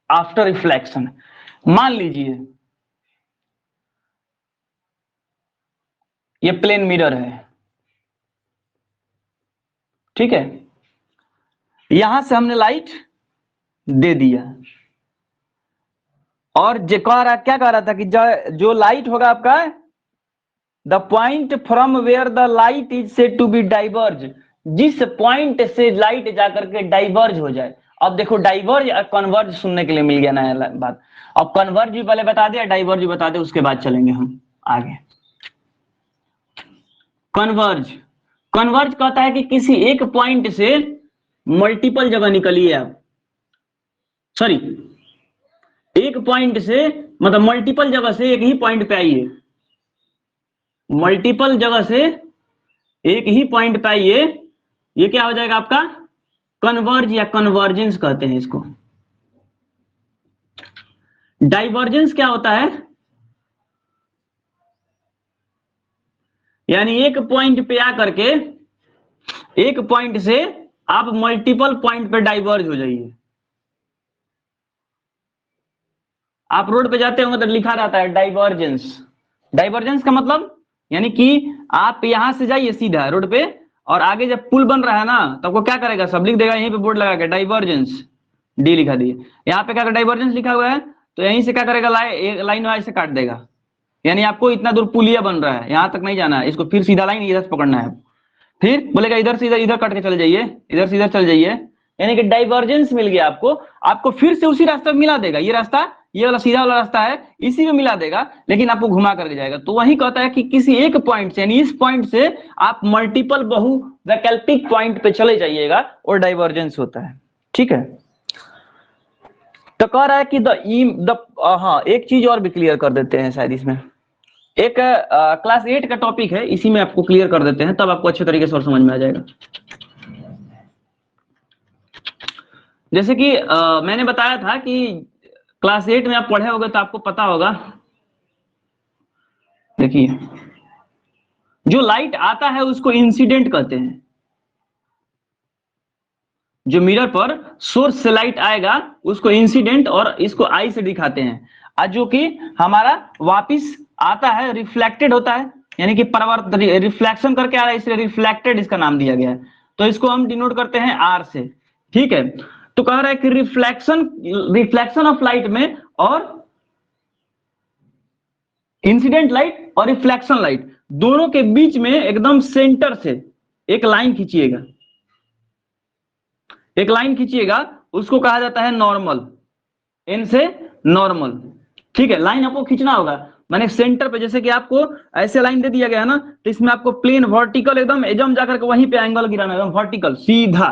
A: after reflection. मान लीजिए ये प्लेन मिरर है, ठीक है, यहां से हमने लाइट दे दिया, और क्या कह रहा था कि जो लाइट होगा आपका, the point from where the light is said to be diverge, जिस पॉइंट से लाइट जाकर के डाइवर्ज हो जाए। अब देखो डाइवर्ज और कन्वर्ज सुनने के लिए मिल गया नया बात। अब कन्वर्ज भी पहले बता दिया, डाइवर्ज भी बता दे, उसके बाद चलेंगे हम आगे। कन्वर्ज कहता है कि किसी एक पॉइंट से मल्टीपल जगह निकलिए आप, सॉरी, एक पॉइंट से मतलब मल्टीपल जगह से एक ही पॉइंट पे आइए, मल्टीपल जगह से एक ही पॉइंट पे आइए, ये क्या हो जाएगा आपका कन्वर्ज या कन्वर्जेंस कहते हैं इसको। डाइवर्जेंस क्या होता है, यानी एक पॉइंट पे आकर के एक पॉइंट से आप मल्टीपल पॉइंट पे डाइवर्ज हो जाइए। आप रोड पे जाते होंगे तो लिखा रहता है डाइवर्जेंस। डाइवर्जेंस का मतलब यानी कि आप यहां से जाइए सीधा रोड पे, और आगे जब पुल बन रहा है ना तो आपको क्या करेगा, सब लिख देगा यहीं पे बोर्ड लगा के डाइवर्जेंस, डी लिखा दिए। यहाँ पे क्या डाइवर्जेंस लिखा हुआ है, तो यहीं से क्या करेगा, लाइन वाइज से काट देगा। यानी आपको इतना दूर पुलिया बन रहा है, यहां तक नहीं जाना है, इसको फिर सीधा लाइन इधर से पकड़ना है। फिर बोलेगा इधर से इधर, इधर कट के चले जाइए, इधर से इधर चल जाइए, यानी कि डाइवर्जेंस मिल गया आपको। आपको फिर से उसी रास्ते में मिला देगा, ये रास्ता, ये वाला सीधा वाला रास्ता है, इसी में मिला देगा, लेकिन आपको घुमा करके जाएगा। तो वही कहता है कि किसी एक पॉइंट से, यानी इस पॉइंट से आप मल्टीपल बहु वैकल्पिक पॉइंट पे चले जाइएगा, और डाइवर्जेंस होता है। ठीक है, तो कह रहा है कि हाँ एक चीज और भी क्लियर कर देते हैं शायद इसमें, एक क्लास 8 का टॉपिक है, इसी में आपको क्लियर कर देते हैं, तब आपको अच्छे तरीके से और समझ में आ जाएगा। जैसे कि मैंने बताया था कि क्लास 8 में आप पढ़े होगे तो आपको पता होगा, देखिए जो लाइट आता है उसको इंसिडेंट कहते हैं। जो मिरर पर सोर्स से लाइट आएगा उसको इंसिडेंट, और इसको आई से दिखाते हैं। आज जो कि हमारा वापिस आता है रिफ्लेक्टेड होता है, यानी कि परावर्तन, रिफ्लेक्शन करके आ रहा है, इसलिए रिफ्लेक्टेड इसका नाम दिया गया है। तो इसको हम डिनोट करते हैं आर से। ठीक है, तो कह रहा है कि रिफ्लेक्शन ऑफ लाइट में और इंसिडेंट लाइट और रिफ्लेक्शन लाइट दोनों के बीच में एकदम सेंटर से एक लाइन खींचिएगा, एक लाइन खींचिएगा, उसको कहा जाता है नॉर्मल, एन से नॉर्मल। ठीक है, लाइन आपको खींचना होगा, मैंने सेंटर पे, जैसे कि आपको ऐसे लाइन दे दिया गया है ना, तो इसमें आपको प्लेन वर्टिकल एकदम जाकर के वहीं पे एंगल गिराना, एकदम वर्टिकल सीधा।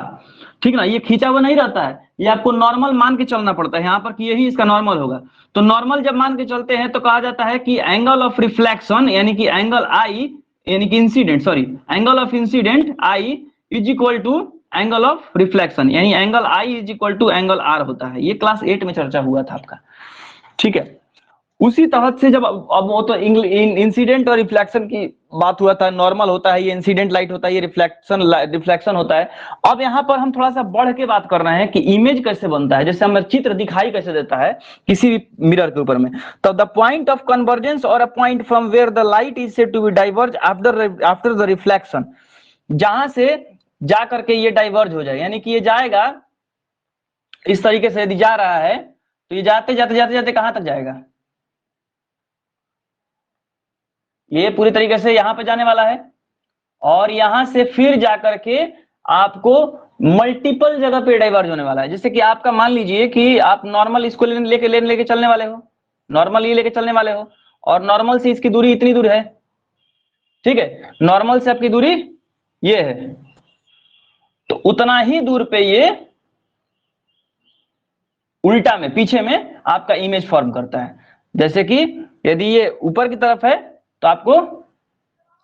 A: ठीक ना, ये खींचा हुआ नहीं रहता है, ये आपको नॉर्मल मान के चलना पड़ता है यहाँ पर कि यही इसका नॉर्मल होगा। तो नॉर्मल जब मान के चलते हैं तो कहा जाता है कि एंगल ऑफ रिफ्लेक्शन, यानी कि एंगल आई, यानी कि incident, sorry, angle of incident I is equal to angle of reflection, यानी angle I is equal to angle R होता है। ये क्लास 8 में चर्चा हुआ था आपका। ठीक है, उसी तहत से जब अब वो तो इंसिडेंट और रिफ्लेक्शन की बात हुआ था, नॉर्मल होता है, ये इंसिडेंट लाइट होता है, ये रिफ्लेक्शन होता है। अब यहाँ पर हम थोड़ा सा बढ़ के बात कर रहे हैं कि इमेज कैसे बनता है, जैसे हमें चित्र दिखाई कैसे देता है किसी भी मिरर के ऊपर में। तो द पॉइंट ऑफ कन्वर्जेंस और a point from where the light is said to be diverge after the reflection, जहां से जा करके ये डाइवर्ज हो जाए, यानी कि ये जाएगा इस तरीके से, यदि जा रहा है तो ये जाते जाते जाते जाते कहां तक जाएगा, ये पूरी तरीके से यहां पे जाने वाला है, और यहां से फिर जाकर के आपको मल्टीपल जगह पे डाइवर्ज होने वाला है। जैसे कि आपका मान लीजिए कि आप नॉर्मल इसको लेके चलने वाले हो, नॉर्मल ये लेके चलने वाले हो, और नॉर्मल से इसकी दूरी इतनी दूर है। ठीक है, नॉर्मल से आपकी दूरी ये है, तो उतना ही दूर पे ये उल्टा में, पीछे में आपका इमेज फॉर्म करता है। जैसे कि यदि ये ऊपर की तरफ है तो आपको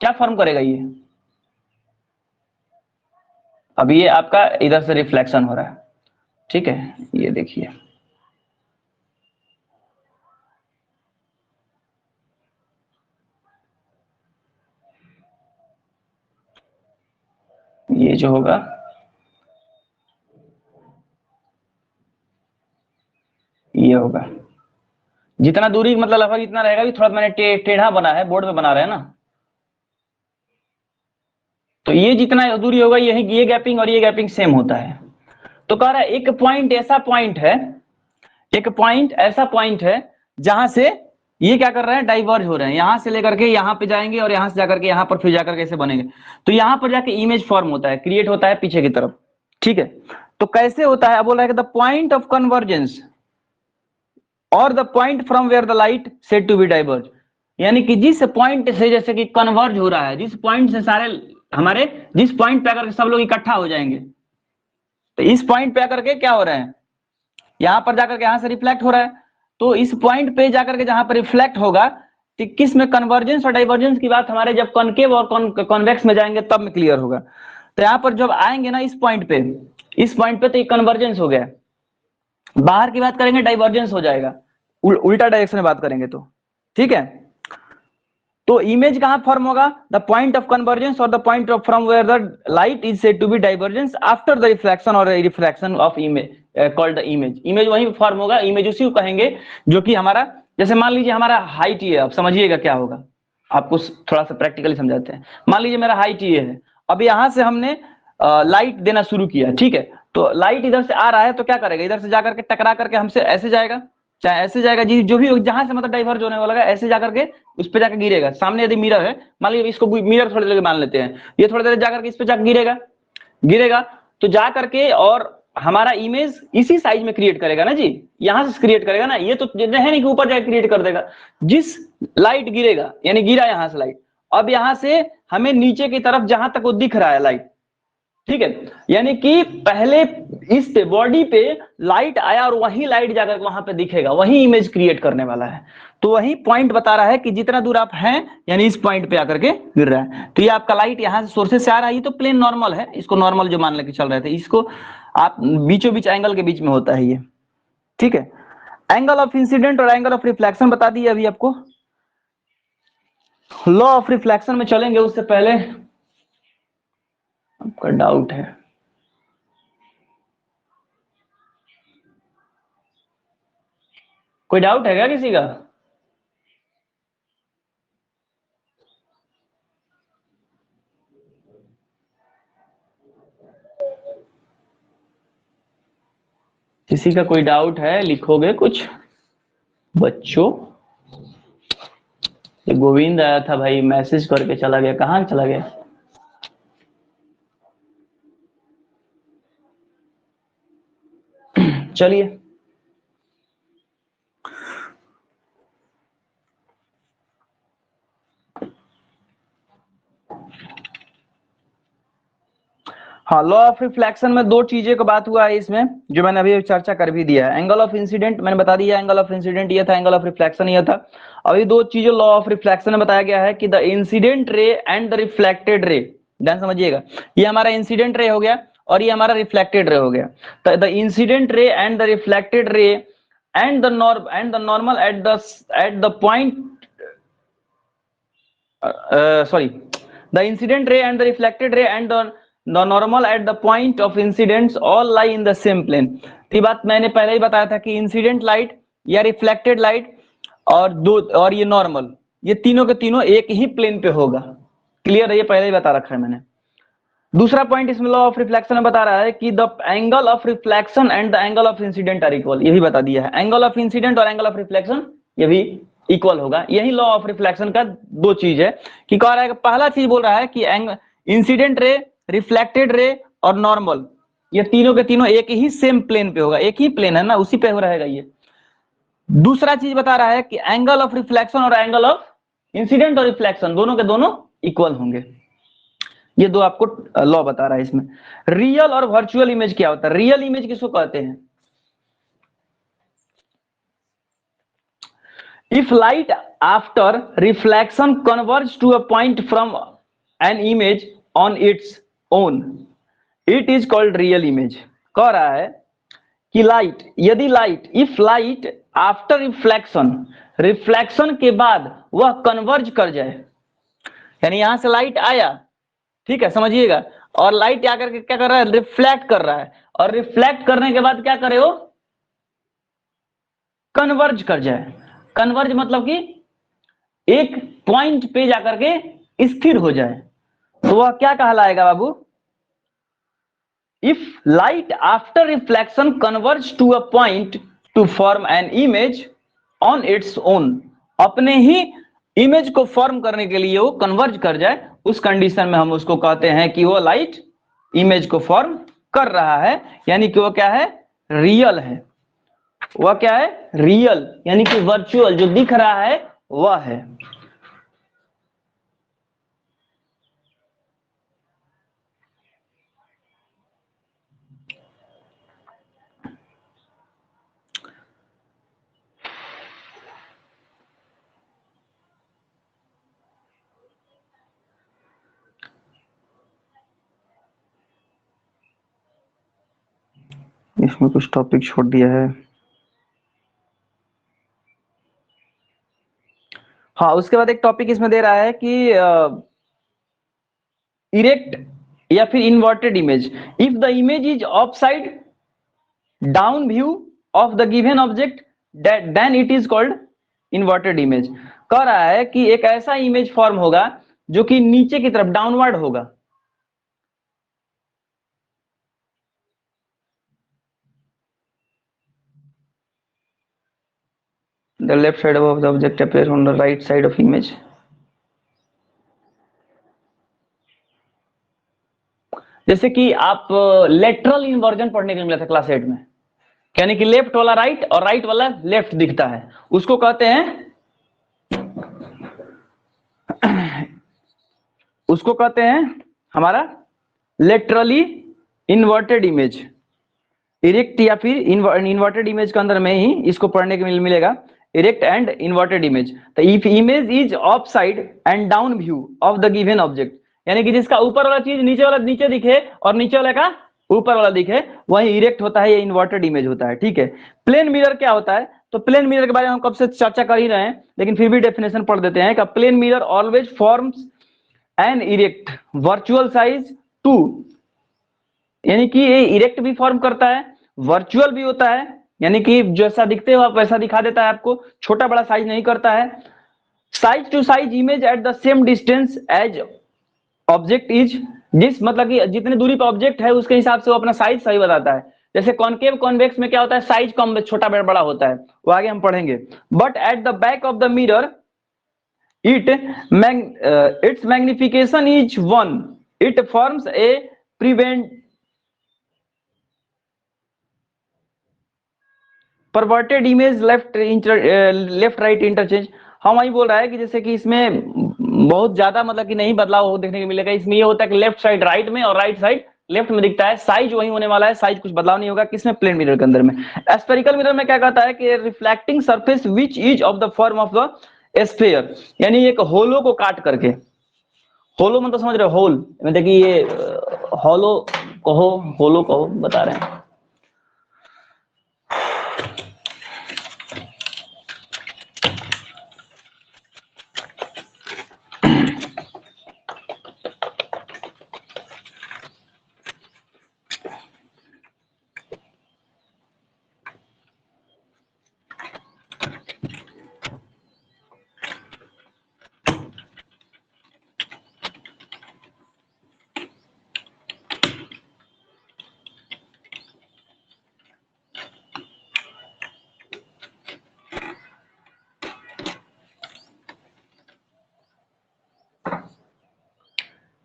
A: क्या फॉर्म करेगा, ये अभी ये आपका इधर से रिफ्लेक्शन हो रहा है। ठीक है, ये देखिए, ये जो होगा ये होगा, जितना दूरी मतलब लगभग इतना रहेगा, भी थोड़ा मैंने टेढ़ा बना है, बोर्ड में बना रहे हैं ना, तो ये जितना दूरी होगा ये गैपिंग और ये गैपिंग सेम होता है। तो कह रहा है एक पॉइंट ऐसा पॉइंट है, एक पॉइंट ऐसा पॉइंट है जहां से ये क्या कर रहे हैं, डाइवर्ज हो रहे हैं, यहां से लेकर के यहां पे जाएंगे, और यहां से जाकर के यहां पर फिर जाकर के ऐसे बनेंगे। तो यहां पर जाके इमेज फॉर्म होता है, क्रिएट होता है पीछे की तरफ। ठीक है, तो कैसे होता है, अब बोल रहा है कि द पॉइंट ऑफ कन्वर्जेंस और the point from where the light said to be diverge, यानी कि जिस पॉइंट से जैसे कि कन्वर्ज हो रहा है, जिस पॉइंट से सारे हमारे, जिस पॉइंट पे आकर के सब लोग इकट्ठा हो जाएंगे, तो इस पॉइंट पे आकर के क्या हो रहा है, यहां पर जाकर के यहां से रिफ्लेक्ट हो रहा है, तो इस पॉइंट पे जाकर के जहां पर रिफ्लेक्ट होगा, तो किस में कन्वर्जेंस और डाइवर्जेंस की बात हमारे जब कॉनकेव और कॉन्वेक्स में जाएंगे तब में क्लियर होगा। तो यहां पर जब आएंगे ना इस पॉइंट पे, इस पॉइंट पे तो ये कन्वर्जेंस हो गया, बाहर की बात करेंगे डाइवर्जेंस हो जाएगा, उल्टा डायरेक्शन में बात करेंगे तो। ठीक है, तो इमेज कहां फॉर्म होगा, द पॉइंट ऑफ कन्वर्जेंस और the point of from where the light is said to be divergence after the reflection और refraction of image, called the image. Image वही फॉर्म होगा, इमेज उसी को कहेंगे जो कि हमारा, जैसे मान लीजिए हमारा हाइट ये है, अब समझिएगा क्या होगा, आपको थोड़ा सा प्रैक्टिकली समझाते हैं। मान लीजिए मेरा हाइट ये है, अब यहां से हमने लाइट देना शुरू किया, ठीक है, तो लाइट इधर से आ रहा है तो क्या करेगा, इधर से जाकर के टकरा करके हमसे ऐसे जाएगा, चाहे ऐसे जाएगा जी, जो भी जहां से मतलब डाइवर्ज होने वाला है ऐसे जाकर के उस पे जाकर गिरेगा। सामने यदि मिरर है, मान लीजिए इसको मिरर थोड़ी देर मान लेते हैं, ये थोड़ी देर जाकर के इस पे जाकर गिरेगा, गिरेगा तो जा करके और हमारा इमेज इसी साइज में क्रिएट करेगा ना जी, यहां से क्रिएट करेगा ना, ये तो है नहीं कि ऊपर जाकर क्रिएट कर देगा। जिस लाइट गिरेगा, यानी गिरा यहां से लाइट, अब यहां से हमें नीचे की तरफ जहां तक वो दिख रहा है लाइट, ठीक है, यानी कि पहले इस पे बॉडी पे लाइट आया और वही लाइट जाकर वहां पे दिखेगा, वही इमेज क्रिएट करने वाला है। तो वही पॉइंट बता रहा है कि जितना दूर आप हैं, यानी इस पॉइंट पे आकर के गिर रहा है। तो ये आपका लाइट यहाँ से सोर्सेज से आ रहा है, ये तो प्लेन नॉर्मल है, इसको नॉर्मल जो मान लेके चल रहे थे, इसको आप बीचों बीच एंगल के बीच में होता है ये, ठीक है। एंगल ऑफ इंसिडेंट और एंगल ऑफ रिफ्लेक्शन बता दिए अभी आपको। लॉ ऑफ रिफ्लेक्शन में चलेंगे उससे पहले आपका डाउट है, कोई डाउट है क्या किसी का? किसी का कोई डाउट है, लिखोगे कुछ बच्चों? ये गोविंद आया था भाई, मैसेज करके चला गया, कहाँ चला गया? चलिए, हाँ, लॉ ऑफ रिफ्लेक्शन में दो चीजें का बात हुआ है इसमें, जो मैंने अभी चर्चा कर भी दिया है। एंगल ऑफ इंसिडेंट मैंने बता दिया, एंगल ऑफ इंसिडेंट ये था, एंगल ऑफ रिफ्लेक्शन ये था। अभी दो चीजें लॉ ऑफ रिफ्लेक्शन में बताया गया है कि the incident ray and the reflected ray, ध्यान समझिएगा, ये हमारा इंसिडेंट रे हो गया और ये हमारा रिफ्लेक्टेड रे हो गया। तो the incident ray and the reflected ray and the normal at the point sorry, the incident ray and the reflected ray and the normal at the point of incidence all lie in the same plane। ये बात मैंने पहले ही बताया था कि incident light या reflected light और ये नॉर्मल, ये तीनों के तीनों एक ही प्लेन पे होगा। क्लियर है, ये पहले ही बता रखा है मैंने। दूसरा पॉइंट इसमें लॉ ऑफ रिफ्लेक्शन में बता रहा है कि the angle of reflection and the angle of incident are equal, ये भी बता दिया है। एंगल ऑफ इंसिडेंट और एंगल ऑफ रिफ्लेक्शन ये भी इक्वल होगा। यही लॉ ऑफ रिफ्लेक्शन का दो चीज है कि कह रहा है, पहला चीज बोल रहा है कि इंसिडेंट रे, रिफ्लेक्टेड रे और नॉर्मल, ये तीनों के तीनों एक ही सेम प्लेन पे होगा, एक ही प्लेन है ना, उसी पे हो रहेगा ये। दूसरा चीज बता रहा है कि एंगल ऑफ रिफ्लेक्शन और एंगल ऑफ इंसिडेंट और रिफ्लेक्शन दोनों के दोनों इक्वल होंगे। ये दो आपको लॉ बता रहा है इसमें। रियल और वर्चुअल इमेज क्या होता है? रियल इमेज किसको कहते हैं? If light after reflection converges to a point from an image on its own, it is called real image। कह रहा है कि लाइट, यदि light, if light after reflection, reflection के बाद वह कन्वर्ज कर जाए, यानी यहां से लाइट आया, ठीक है, समझिएगा, और लाइट आकर के क्या कर रहा है, रिफ्लेक्ट कर रहा है, और रिफ्लेक्ट करने के बाद क्या करे, वो कन्वर्ज कर जाए। कन्वर्ज मतलब कि एक पॉइंट पे जाकर के स्थिर हो जाए, तो वह क्या कहलाएगा बाबू? If light after reflection converge to a point to form an image on its own, अपने ही इमेज को फॉर्म करने के लिए वो कन्वर्ज कर जाए, उस कंडीशन में हम उसको कहते हैं कि वो लाइट इमेज को फॉर्म कर रहा है, यानी कि वो क्या है, रियल है। वह क्या है, रियल, यानी कि वर्चुअल, जो दिख रहा है वह है। इसमें कुछ टॉपिक छोड़ दिया है। हाँ, उसके बाद एक टॉपिक इसमें दे रहा है कि इरेक्ट या फिर inverted image. If the image is of side down view of the given object then it is called inverted image. कह रहा है कि एक ऐसा इमेज फॉर्म होगा जो कि नीचे की तरफ डाउनवर्ड होगा। The left side of the object appears on the right side of image. जैसे कि आप लेटरल इन्वर्जन पढ़ने के लिए मिला था क्लास 8 में, यानी कि लेफ्ट वाला राइट और राइट वाला लेफ्ट दिखता है, उसको कहते हैं हमारा लेटरली इन्वर्टेड इमेज। इरेक्ट या फिर इन्वर्टेड इमेज के अंदर में ही इसको पढ़ने के मिलेगा, इरेक्ट एंड इन्वर्टेड इमेज। तो if image is of side and down view of the given object, यानी कि जिसका ऊपर वाला चीज नीचे वाला नीचे दिखे और नीचे वाला का ऊपर वाला दिखे, वही इरेक्ट होता है, ये इन्वर्टेड इमेज होता है। ठीक है, प्लेन मिरर क्या होता है? तो प्लेन मिरर के बारे में हम कब से चर्चा कर ही रहे हैं, लेकिन फिर भी डेफिनेशन पढ़ देते हैं कि plane mirror always forms an erect virtual size 2, यानी कि ये इरेक्ट भी फॉर्म करता है, वर्चुअल भी होता है, यानी कि जैसा दिखते हो आप वैसा दिखा देता है आपको, छोटा बड़ा साइज नहीं करता है। Size to size image at the same distance as object is, जिस मतलब कि जितने दूरी पर ऑब्जेक्ट है उसके हिसाब से वो अपना साइज सही बताता है। जैसे कॉनकेव कॉन्वेक्स में क्या होता है, साइज कम छोटा बड़ा होता है, वो आगे हम पढ़ेंगे। But at the back of the mirror it's magnification is 1, it forms a prevent perverted image left right interchange. हम वही बोल रहा है कि जैसे कि इसमें बहुत ज्यादा मतलब कि नहीं बदलाव देखने को मिलेगा। इसमें ये होता है कि लेफ्ट साइड राइट में और राइट साइड लेफ्ट में दिखता है, साइज वही होने वाला है, साइज कुछ बदलाव नहीं होगा। किसमें? प्लेन मिरर के अंदर में। स्फेरिकल मिरर में क्या कहता है कि reflecting surface which is of the form of the sphere, यानी एक होलो को काट करके, होलो मतलब समझ रहे हो, होल में देखिए ये होलो कहो, होलो कहो बता रहे हैं।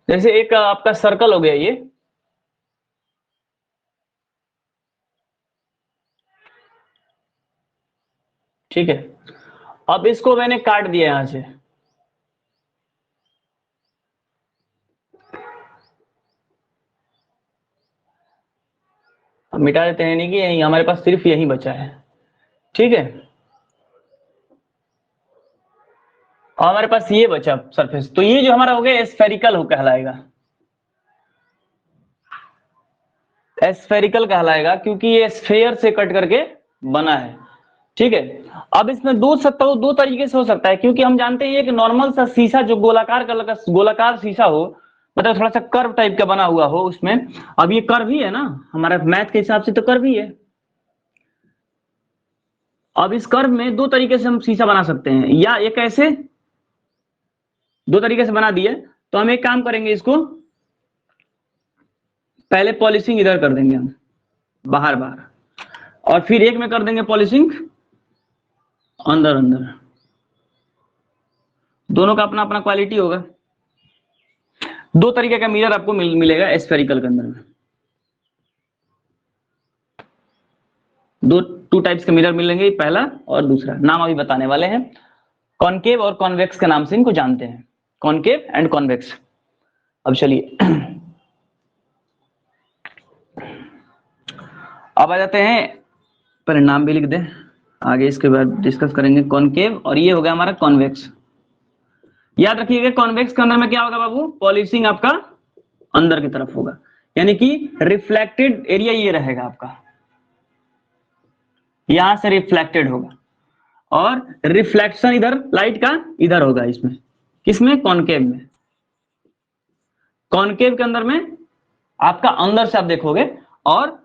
A: जैसे एक आपका सर्कल हो गया ये, ठीक है, अब इसको मैंने काट दिया यहां से, अब मिटा देते हैं, नहीं कि यही हमारे पास सिर्फ यही बचा है। ठीक है, और हमारे पास ये बचा सरफेस, तो ये जो हमारा हो गया स्फेरिकल हो कहलाएगा, स्फेरिकल कहलाएगा, क्योंकि ये स्फेयर से कट करके बना है। ठीक है, अब इसमें दो तरीके से हो सकता है, क्योंकि हम जानते हैं कि नॉर्मल सा शीशा जो गोलाकार शीशा हो, मतलब थोड़ा सा कर्व टाइप का बना हुआ हो उसमें, अब ये कर्व ही है ना, हमारा मैथ के हिसाब से तो कर्व ही है। अब इस कर्व में दो तरीके से हम शीशा बना सकते हैं, या एक ऐसे दो तरीके से बना दिए, तो हम एक काम करेंगे, इसको पहले पॉलिशिंग इधर कर देंगे हम बाहर बाहर, और फिर एक में कर देंगे पॉलिशिंग अंदर अंदर। दोनों का अपना अपना क्वालिटी होगा। दो तरीके का मिरर आपको मिलेगा स्फेरिकल के अंदर में, टू टाइप्स के मिरर मिलेंगे, पहला और दूसरा, नाम अभी बताने वाले हैं। कॉनकेव और कॉन्वेक्स के नाम से इनको जानते हैं, कॉनकेव एंड कॉन्वेक्स। अब चलिए अब आ जाते हैं, पहले नाम भी लिख दें, आगे इसके बाद डिस्कस करेंगे। कॉनकेव और ये होगा हमारा कॉन्वेक्स। याद रखिएगा कॉन्वेक्स के अंदर में क्या होगा बाबू, पॉलिशिंग आपका अंदर की तरफ होगा, यानी कि रिफ्लेक्टेड एरिया ये रहेगा आपका, यहां से रिफ्लेक्टेड होगा, और रिफ्लेक्शन इधर लाइट का इधर होगा इसमें, किसमें? कॉनकेव में। कॉनकेव के अंदर में आपका अंदर से आप देखोगे, और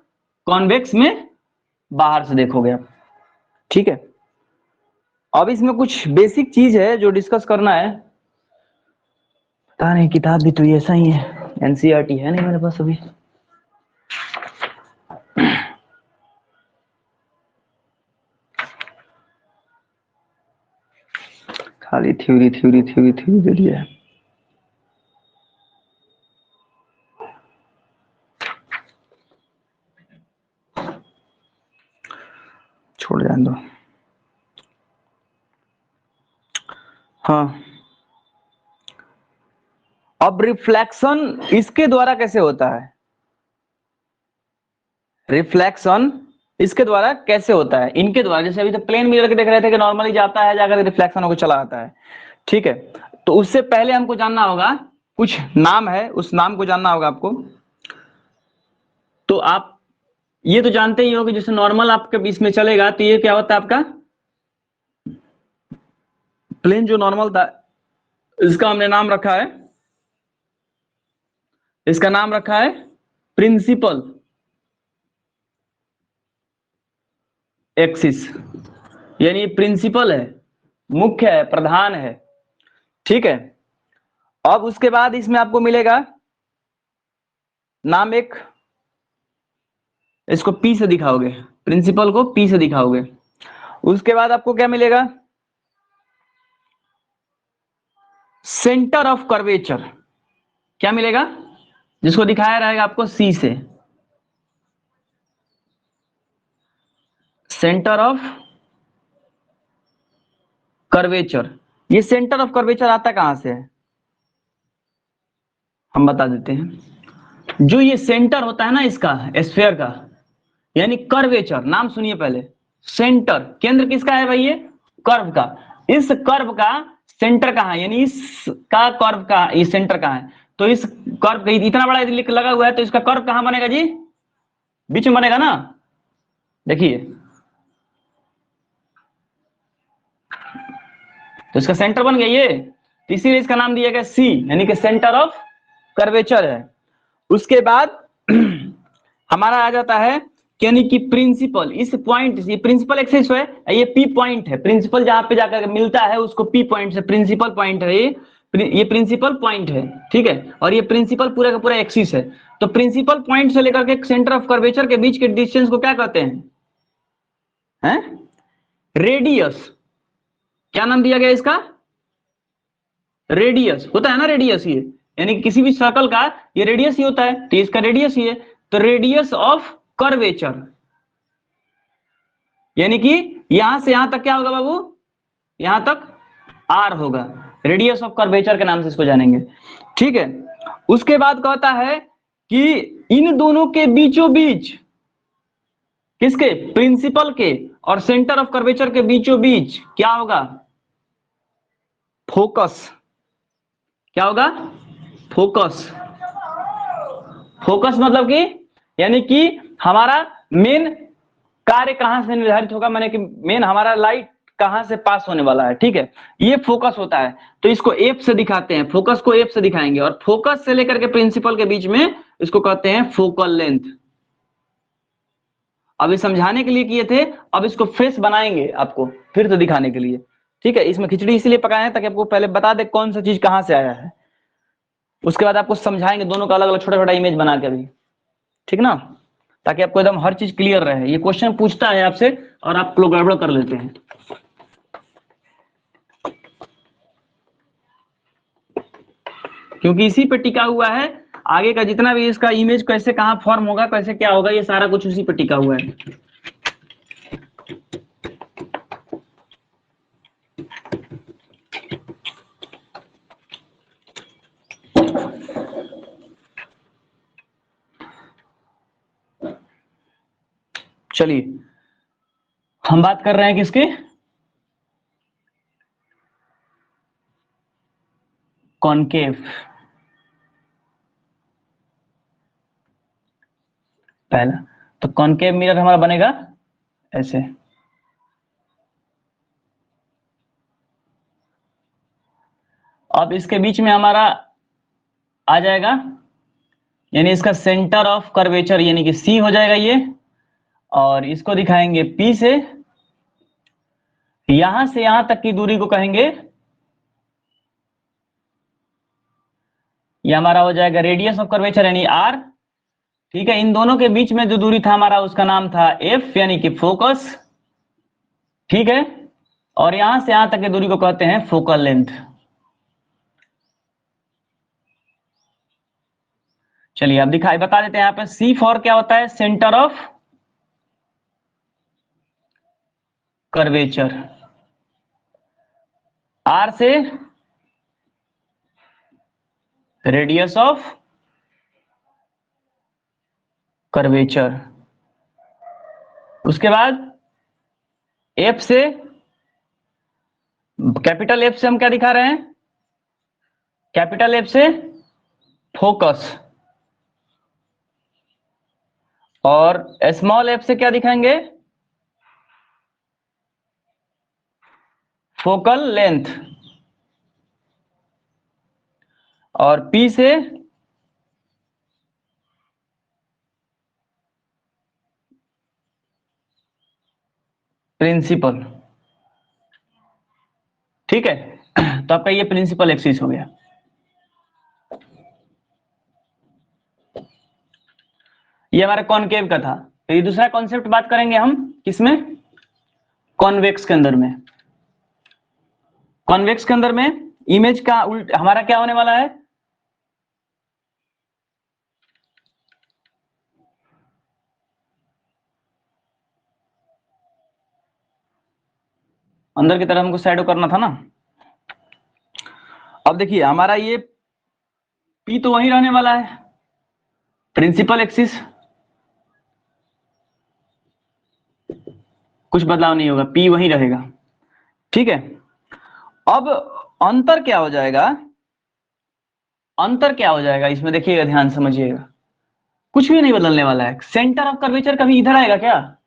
A: कॉन्वेक्स में बाहर से देखोगे आप, ठीक है। अब इसमें कुछ बेसिक चीज है जो डिस्कस करना है। पता नहीं, किताब भी तो ये ऐसा ही है, एनसीईआरटी है नहीं मेरे पास अभी। खाली थ्योरी थ्योरी थ्योरी थ्योरी दे दिया है। छोड़ जाने दो। हाँ, अब रिफ्लेक्शन इसके द्वारा कैसे होता है? रिफ्लेक्शन इसके द्वारा कैसे होता है? इनके द्वारा, जैसे अभी तो प्लेन मिरर के देख रहे थे कि नॉर्मली जाता है, जाकर रिफ्लेक्शन होकर चला आता है, ठीक है। तो उससे पहले हमको जानना होगा, कुछ नाम है, उस नाम को जानना होगा आपको। तो आप ये तो जानते ही हो कि जैसे नॉर्मल आपके बीच में चलेगा तो ये क्या होता है आपका प्लेन जो नॉर्मल था, इसका हमने नाम रखा है, इसका नाम रखा है प्रिंसिपल एक्सिस, यानी प्रिंसिपल है, मुख्य है, प्रधान है, ठीक है। अब उसके बाद इसमें आपको मिलेगा नाम एक, इसको पी से दिखाओगे, प्रिंसिपल को पी से दिखाओगे। उसके बाद आपको क्या मिलेगा? सेंटर ऑफ कर्वेचर, क्या मिलेगा? जिसको दिखाया रहेगा आपको सी से, सेंटर ऑफ कर्वेचर। ये सेंटर ऑफ कर्वेचर आता कहां से है, हम बता देते हैं। जो ये सेंटर होता है ना इसका, स्फीयर का, यानी कर्वेचर, नाम सुनिए पहले। सेंटर, केंद्र किसका है भाई? ये कर्व का। इस कर्व का सेंटर कहां है, यानी इसका कर्व का ये सेंटर कहां है? तो इस कर्व का इतना बड़ा लिख लगा हुआ है, तो इसका कर्व कहां बनेगा जी? बीच में बनेगा ना, देखिए। तो इसका सेंटर बन गया ये, तो इसीलिए इसका नाम दिया गया सी, यानी कि सेंटर ऑफ कर्वेचर है। उसके बाद हमारा आ जाता है यानी कि प्रिंसिपल, इस पॉइंट, ये प्रिंसिपल एक्सिस है, ये पी पॉइंट है। प्रिंसिपल जहां पे जाकर मिलता है उसको पी पॉइंट से, प्रिंसिपल पॉइंट है ये प्रिंसिपल पॉइंट है, ठीक है। और ये प्रिंसिपल पूरा का पूरा एक्सिस है। तो प्रिंसिपल पॉइंट से लेकर के सेंटर ऑफ कर्वेचर के बीच के डिस्टेंस को क्या कहते हैं? रेडियस। क्या नाम दिया गया इसका? रेडियस होता है ना, रेडियस ये, यानी कि किसी भी सर्कल का ये रेडियस ही होता है, तो इसका रेडियस ही है। तो रेडियस ऑफ कर्वेचर, यानी कि यहां से यहां तक क्या होगा बाबू? यहां तक आर होगा, रेडियस ऑफ कर्वेचर के नाम से इसको जानेंगे, ठीक है। उसके बाद कहता है कि इन दोनों के बीचों बीच, किसके? प्रिंसिपल के और सेंटर ऑफ कर्वेचर के बीचों बीच क्या होगा? फोकस। क्या होगा? फोकस। फोकस मतलब कि, यानी कि हमारा मेन कार्य कहां से निर्धारित होगा, माने कि मेन हमारा लाइट कहां से पास होने वाला है, ठीक है। ये फोकस होता है, तो इसको एफ से दिखाते हैं, फोकस को एफ से दिखाएंगे। और फोकस से लेकर के प्रिंसिपल के बीच में इसको कहते हैं फोकल लेंथ। अभी समझाने के लिए किए थे, अब इसको फेस बनाएंगे आपको फिर से दिखाने के लिए, ठीक है। इसमें खिचड़ी इसलिए पकाए हैं ताकि आपको पहले बता दे कौन सा चीज कहां से आया है, उसके बाद आपको समझाएंगे दोनों का अलग अलग छोटा छोटा इमेज बना के भी, ठीक ना, ताकि आपको एकदम हर चीज क्लियर रहे। ये क्वेश्चन पूछता है आपसे और आप लोग गड़बड़ कर लेते हैं। क्योंकि इसी पे टिका हुआ है, आगे का जितना भी इसका इमेज कैसे कहां फॉर्म होगा, कैसे क्या होगा, ये सारा कुछ उसी पे टिका हुआ है। चलिए, हम बात कर रहे हैं किसकी? कॉनकेव। पहला तो कॉनकेव मिरर हमारा बनेगा ऐसे, अब इसके बीच में हमारा आ जाएगा, यानी इसका सेंटर ऑफ कर्वेचर यानी कि सी हो जाएगा ये। और इसको दिखाएंगे P से यहां से यहां तक की दूरी को कहेंगे, ये हमारा हो जाएगा रेडियस ऑफ कर्वेचर यानी R। ठीक है, इन दोनों के बीच में जो दूरी था हमारा उसका नाम था F यानी कि फोकस। ठीक है, और यहां से यहां तक की दूरी को कहते हैं फोकल लेंथ। चलिए अब दिखाई बता देते हैं यहाँ पे C फॉर क्या होता है, सेंटर ऑफ कर्वेचर। R से रेडियस ऑफ कर्वेचर। उसके बाद F से, कैपिटल F से हम क्या दिखा रहे हैं, कैपिटल F से फोकस, और स्मॉल f से क्या दिखाएंगे, फोकल लेंथ, और P से प्रिंसिपल। ठीक है, तो आपका ये प्रिंसिपल एक्सिस हो गया। ये हमारा कॉनकेव का था। तो ये दूसरा कॉन्सेप्ट बात करेंगे हम किसमें, कॉन्वेक्स के अंदर में। कॉन्वेक्स के अंदर में इमेज का उल्ट हमारा क्या होने वाला है, अंदर की तरफ हमको शैडो करना था ना। अब देखिए हमारा ये P तो वही रहने वाला है, प्रिंसिपल एक्सिस, कुछ बदलाव नहीं होगा, P वही रहेगा। ठीक है, अब अंतर क्या हो जाएगा, अंतर क्या हो जाएगा इसमें देखिएगा, ध्यान समझिएगा, कुछ भी नहीं बदलने वाला है। सेंटर ऑफ कर्वेचर कभी इधर आएगा क्या,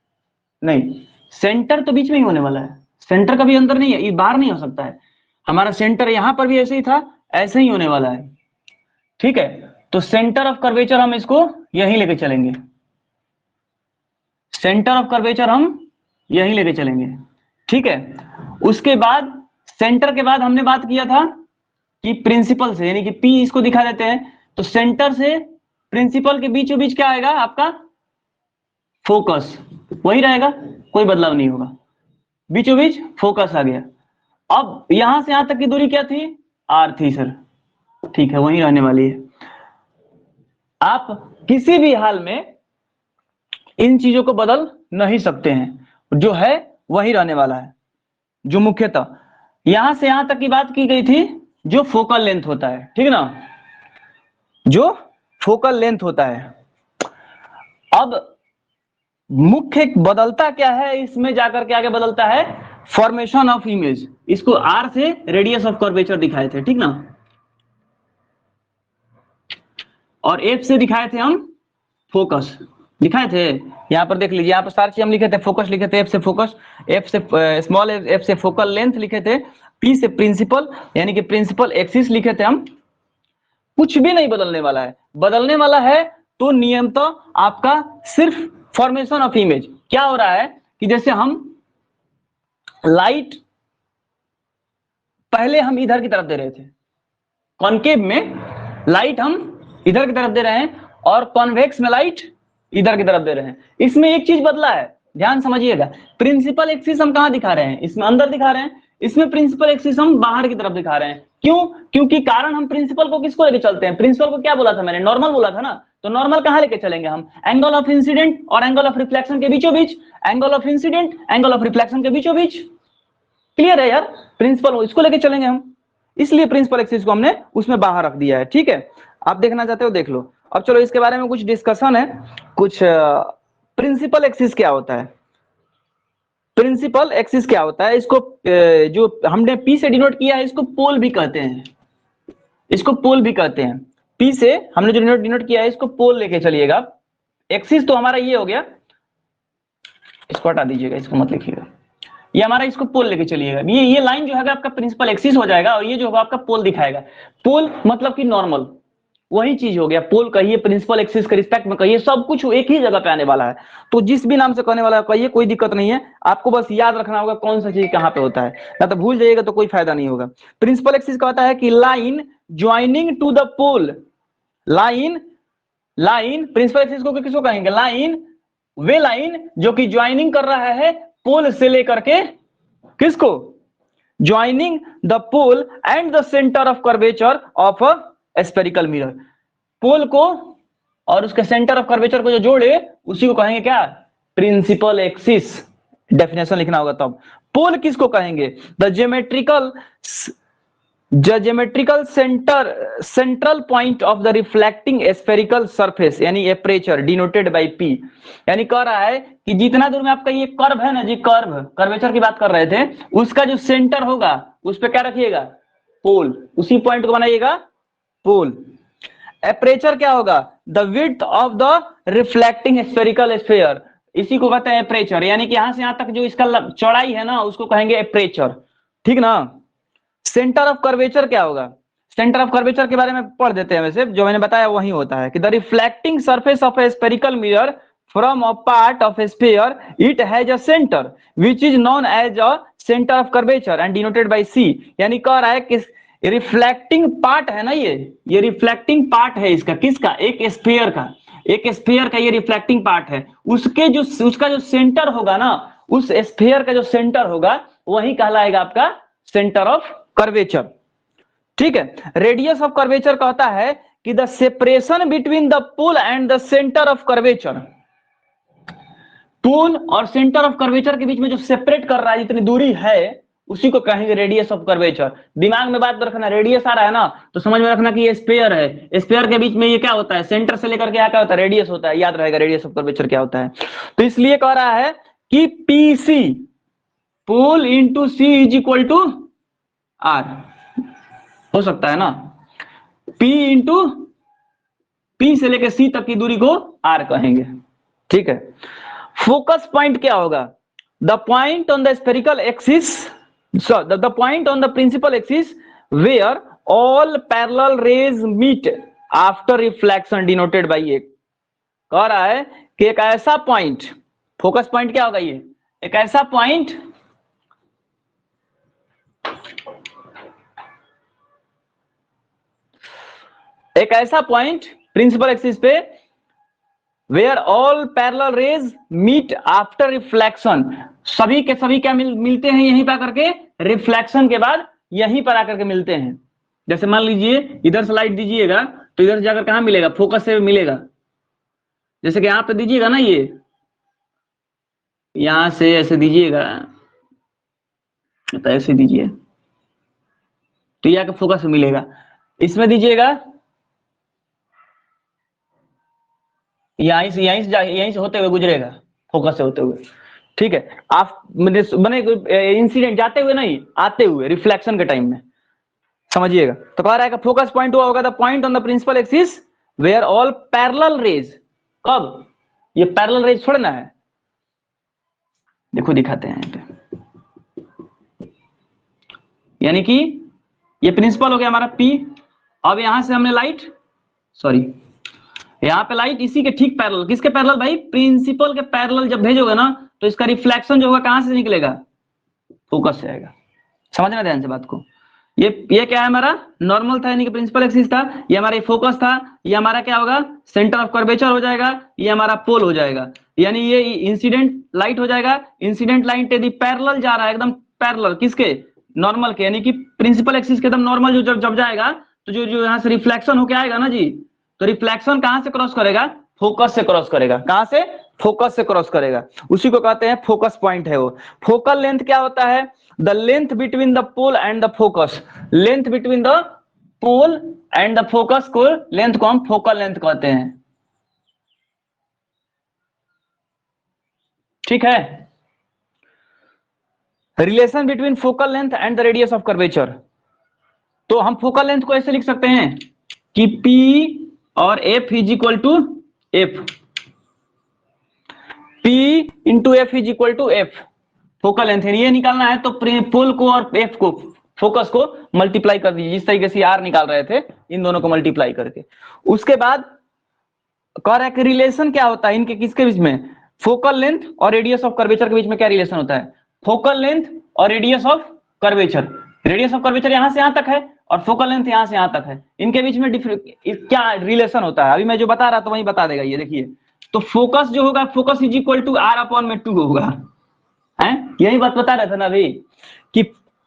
A: नहीं, सेंटर तो बीच में ही होने वाला है, सेंटर कभी अंदर नहीं है, ये बाहर नहीं हो सकता है। हमारा सेंटर यहां पर भी ऐसे ही था, ऐसे ही होने वाला है। ठीक है, तो सेंटर ऑफ कर्वेचर हम इसको यहीं लेके चलेंगे, सेंटर ऑफ कर्वेचर हम यहीं लेके चलेंगे। ठीक है, उसके बाद सेंटर के बाद हमने बात किया था कि प्रिंसिपल से, यानी कि P इसको दिखा देते हैं, तो सेंटर से प्रिंसिपल के बीचों बीच क्या आएगा आपका, फोकस वही रहेगा, कोई बदलाव नहीं होगा, बीचों बीच फोकस आ गया। अब यहां से यहां तक की दूरी क्या थी, R थी सर। ठीक है, वही रहने वाली है। आप किसी भी हाल में इन चीजों को बदल नहीं सकते हैं, जो है वही रहने वाला है। जो मुख्यतः यहां से यहां तक की बात की गई थी, जो फोकल लेंथ होता है, ठीक ना, जो फोकल लेंथ होता है। अब मुख्य बदलता क्या है, इसमें जाकर के आगे बदलता है फॉर्मेशन ऑफ इमेज। इसको R से रेडियस ऑफ कर्वेचर दिखाए थे, ठीक ना, और F से दिखाए थे हम फोकस, दिखाए थे। यहां पर देख लीजिए, यहां पर सारी चीज हम लिखे थे, फोकस लिखे थे, F से फोकस, F से स्मॉल f से फोकल लेंथ लिखे थे, P से प्रिंसिपल यानी कि प्रिंसिपल एक्सिस लिखे थे हम। कुछ भी नहीं बदलने वाला है, बदलने वाला है तो नियमतः आपका सिर्फ फॉर्मेशन ऑफ इमेज। क्या हो रहा है कि जैसे हम लाइट पहले हम इधर की तरफ दे रहे थे, कॉनकेव में लाइट हम इधर की तरफ दे रहे हैं, और कॉन्वेक्स में लाइट इधर की तरफ दे रहे हैं। इसमें एक चीज बदला है, ध्यान समझिएगा। प्रिंसिपल एक्सिस हम कहां दिखा रहे हैं, इसमें अंदर दिखा रहे हैं, इसमें प्रिंसिपल एक्सिस हम बाहर की तरफ दिखा रहे हैं। क्यों, क्योंकि कारण हम प्रिंसिपल को किसको लेके चलते हैं, प्रिंसिपल को क्या बोला था मैंने, नॉर्मल बोला था ना, तो नॉर्मल कहां लेके चलेंगे हम, एंगल ऑफ इंसिडेंट और एंगल ऑफ रिफ्लेक्शन के बीचों बीच, angle of incident angle of reflection के बीचों बीच। क्लियर है यार, प्रिंसिपल इसको लेके चलेंगे हम, इसलिए प्रिंसिपल एक्सिस को हमने उसमें बाहर रख दिया है। ठीक है, आप देखना चाहते हो देख लो। अब चलो इसके बारे में कुछ डिस्कशन है, कुछ प्रिंसिपल एक्सिस क्या होता है, प्रिंसिपल एक्सिस क्या होता है, इसको जो हमने P से डिनोट किया है, इसको पोल भी कहते हैं, इसको पोल भी कहते हैं। P से हमने जो डिनोट किया है, इसको पोल लेके चलिएगा। एक्सिस तो हमारा ये हो गया, इसको हटा दीजिएगा, इसको मत लिखिएगा, ये हमारा, इसको पोल लेके चलिएगा। ये लाइन जो है आपका प्रिंसिपल एक्सिस हो जाएगा, और ये जो होगा आपका पोल दिखाएगा। पोल मतलब कि नॉर्मल, वही चीज हो गया, पोल कहिए, प्रिंसिपल एक्सिस के रिस्पेक्ट में कहिए, सब कुछ एक ही जगह पे आने वाला है। तो जिस भी नाम से कहने वाला है कहिए, कोई दिक्कत नहीं है, आपको बस याद रखना होगा कौन सा चीज कहाँ पे होता है, ना तो भूल जाइएगा तो कोई फायदा नहीं होगा। प्रिंसिपल एक्सिस कहता है कि line joining to the pole, line principal axis को किसको कहेंगे, लाइन, वे लाइन जो कि ज्वाइनिंग कर रहा है पोल से लेकर के किसको, joining the pole and the centre of curvature of a spherical mirror, pole को और उसके सेंटर ऑफ कर्वेचर को जो जोड़े उसी को कहेंगे क्या, प्रिंसिपल एक्सिस। डेफिनेशन लिखना होगा तब। पोल किसको कहेंगे, the geometrical central point of the reflecting spherical surface, यानी एपरेचर डिनोटेड बाय पी। यानी कह रहा है कि जितना दूर में आपका ये कर्व है ना जी, कर्वेचर की बात कर रहे थे, उसका जो सेंटर होगा उस पे क्या रखिएगा, पोल, उसी पॉइंट को बनाइएगा पोल। एपरेचर क्या होगा, the width of the reflecting spherical sphere, इसी को कहते हैं एपरेचर, यानी कि यहां से यहां तक जो इसका चौड़ाई है ना उसको कहेंगे एपरेचर, ठीक ना। सेंटर ऑफ कर्वेचर क्या होगा, सेंटर ऑफ कर्वेचर के बारे में पढ़ देते हैं, वैसे जो मैंने बताया वही होता है कि the reflecting surface of a spherical mirror from a part of a sphere it has a centre which is known as a centre of curvature and denoted by C. यानी कह रहा है कि रिफ्लेक्टिंग पार्ट है ना, ये reflecting part है इसका, किसका, एक स्फीयर का, एक स्फीयर का ये रिफ्लेक्टिंग पार्ट है, उसका जो सेंटर होगा ना, उस स्फीयर का जो सेंटर होगा वही कहलाएगा आपका सेंटर ऑफ कर्वेचर, ठीक है। रेडियस ऑफ कर्वेचर कहता है कि the separation between the pole and the centre of curvature, pole और सेंटर ऑफ कर्वेचर के बीच में जो सेपरेट कर रहा है, जितनी दूरी है उसी को कहेंगे रेडियस ऑफ कर्वेचर। दिमाग में बात रखना, रेडियस आ रहा है ना तो समझ में रखना कि ये स्फीयर है, स्फीयर के बीच में ये क्या होता है, सेंटर से लेकर के क्या होता है, रेडियस होता है, याद रहेगा रेडियस ऑफ कर्वेचर क्या होता है। तो इसलिए कह रहा है कि PC, pole into C is equal to R, हो सकता है ना, P इंटू P से लेकर C तक की दूरी को R कहेंगे, ठीक है। फोकस पॉइंट क्या होगा, the point on the spherical axis, the point on the principal axis where all parallel rays meet after reflection denoted by A. कह रहा है कि एक ऐसा पॉइंट, फोकस पॉइंट क्या होगा, ये एक ऐसा पॉइंट प्रिंसिपल एक्सिस पे where all parallel rays meet after reflection, सभी के सभी क्या मिलते हैं यहीं पर आकर के, रिफ्लेक्शन के बाद यहीं पर आकर के मिलते हैं। जैसे मान लीजिए इधर से लाइट दीजिएगा तो इधर से जाकर कहां मिलेगा, फोकस से मिलेगा। जैसे कि यहां पे दीजिएगा ना, ये यहां से ऐसे दीजिएगा तो ऐसे दीजिए तो यहां के फोकस से मिलेगा, इसमें दीजिएगा यहीं से होते हुए गुजरेगा, फोकस से होते हुए, ठीक है। आप बने इंसिडेंट जाते हुए नहीं, आते हुए रिफ्लेक्शन के टाइम में, समझिएगा। तो कह रहा है कि फोकस पॉइंट हुआ होगा the point on the principal axis where all parallel rays, कब, ये पैरेलल रेज छोड़ना है, देखो दिखाते हैं यहाँ पे, यानी कि ये प्रिंसिपल हो गया हमारा P। अब यहां से हमने लाइट, सॉरी यहाँ पे लाइट इसी के ठीक पैरेलल, किसके पैरेलल भाई, प्रिंसिपल के पैरेलल जब भेजोगे ना तो इसका रिफ्लेक्शन जो होगा कहां से निकलेगा, फोकस से आएगा। समझना ध्यान से बात को, ये क्या है हमारा नॉर्मल था, यानी कि प्रिंसिपल एक्सिस था, ये हमारा फोकस था, ये हमारा क्या होगा, सेंटर ऑफ कर्वेचर हो जाएगा, ये हमारा पोल हो जाएगा, यानी ये इंसिडेंट लाइट हो जाएगा। इंसिडेंट लाइट यदि पैरेलल जा रहा है, एकदम पैरेलल किसके, नॉर्मल के, यानी कि प्रिंसिपल एक्सिस के एकदम नॉर्मल जो जब जाएगा तो जो यहाँ से रिफ्लेक्शन होके आएगा ना जी, तो रिफ्लेक्शन कहां से क्रॉस करेगा, फोकस से क्रॉस करेगा, कहां से, फोकस से क्रॉस करेगा, उसी को कहते हैं फोकस पॉइंट है वो। फोकल लेंथ क्या होता है, the length between the pole and the focus, length between the pole and the focus को, लेंथ को हम फोकल लेंथ कहते हैं, ठीक है। Relation between focal length and the radius of curvature, तो हम फोकल लेंथ को ऐसे लिख सकते हैं कि P और F is equal to F, P into F is equal to F, focal length ये निकालना है तो पोल को और F को, फोकस को मल्टीप्लाई कर दीजिए, जिस तरीके से आर निकाल रहे थे इन दोनों को मल्टीप्लाई करके। उसके बाद कह रहा है कि रिलेशन क्या होता है इनके, किसके बीच में, फोकल लेंथ और रेडियस ऑफ कर्वेचर के बीच में क्या रिलेशन होता है, फोकल लेंथ और radius of curvature. Radius of curvature यहां से यहां तक है और फोकल लेंथ यहां से यहां तक है, इनके बीच में क्या रिलेशन होता है, अभी मैं जो बता रहा था वही बता देगा ये देखिए। तो फोकस जो होगा, focus is equal to R upon में 2 होगा, है यही बात बता रहे थे ना अभी कि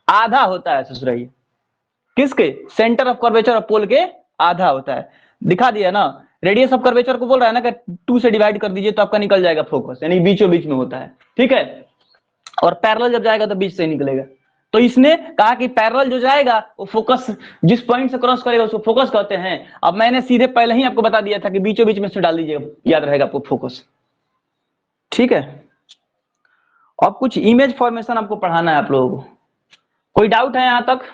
A: आधा होता है ससुराई, किसके, सेंटर ऑफ कर्वेचर ऑफ पोल के आधा होता है, दिखा दिया ना। रेडियस ऑफ कर्वेचर को बोल रहा है ना कि 2 से डिवाइड कर दीजिए तो आपका निकल जाएगा फोकस, यानी बीचों बीच में होता है, ठीक है। और पैरेलल जब जाएगा तो बीच से निकलेगा। तो इसने कहा कि पैरेलल जो जाएगा वो फोकस, जिस पॉइंट से क्रॉस करेगा उसको फोकस कहते हैं। अब मैंने सीधे पहले ही आपको बता दिया था कि बीचों बीच में से डाल दीजिएगा, याद रहेगा आपको फोकस, ठीक है। अब कुछ इमेज फॉर्मेशन आपको पढ़ाना है आप लोगों को, कोई डाउट है यहां तक?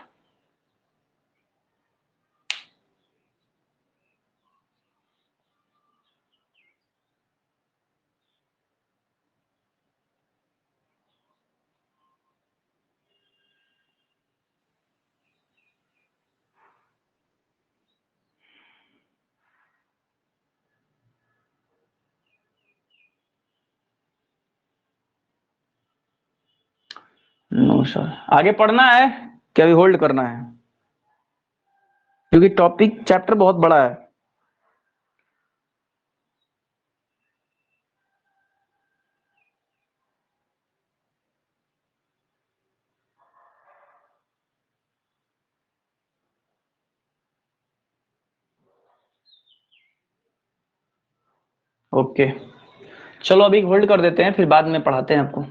A: नो सर, आगे पढ़ना है क्या, अभी होल्ड करना है, क्योंकि टॉपिक चैप्टर बहुत बड़ा है। ओके चलो अभी होल्ड कर देते हैं, फिर बाद में पढ़ाते हैं आपको।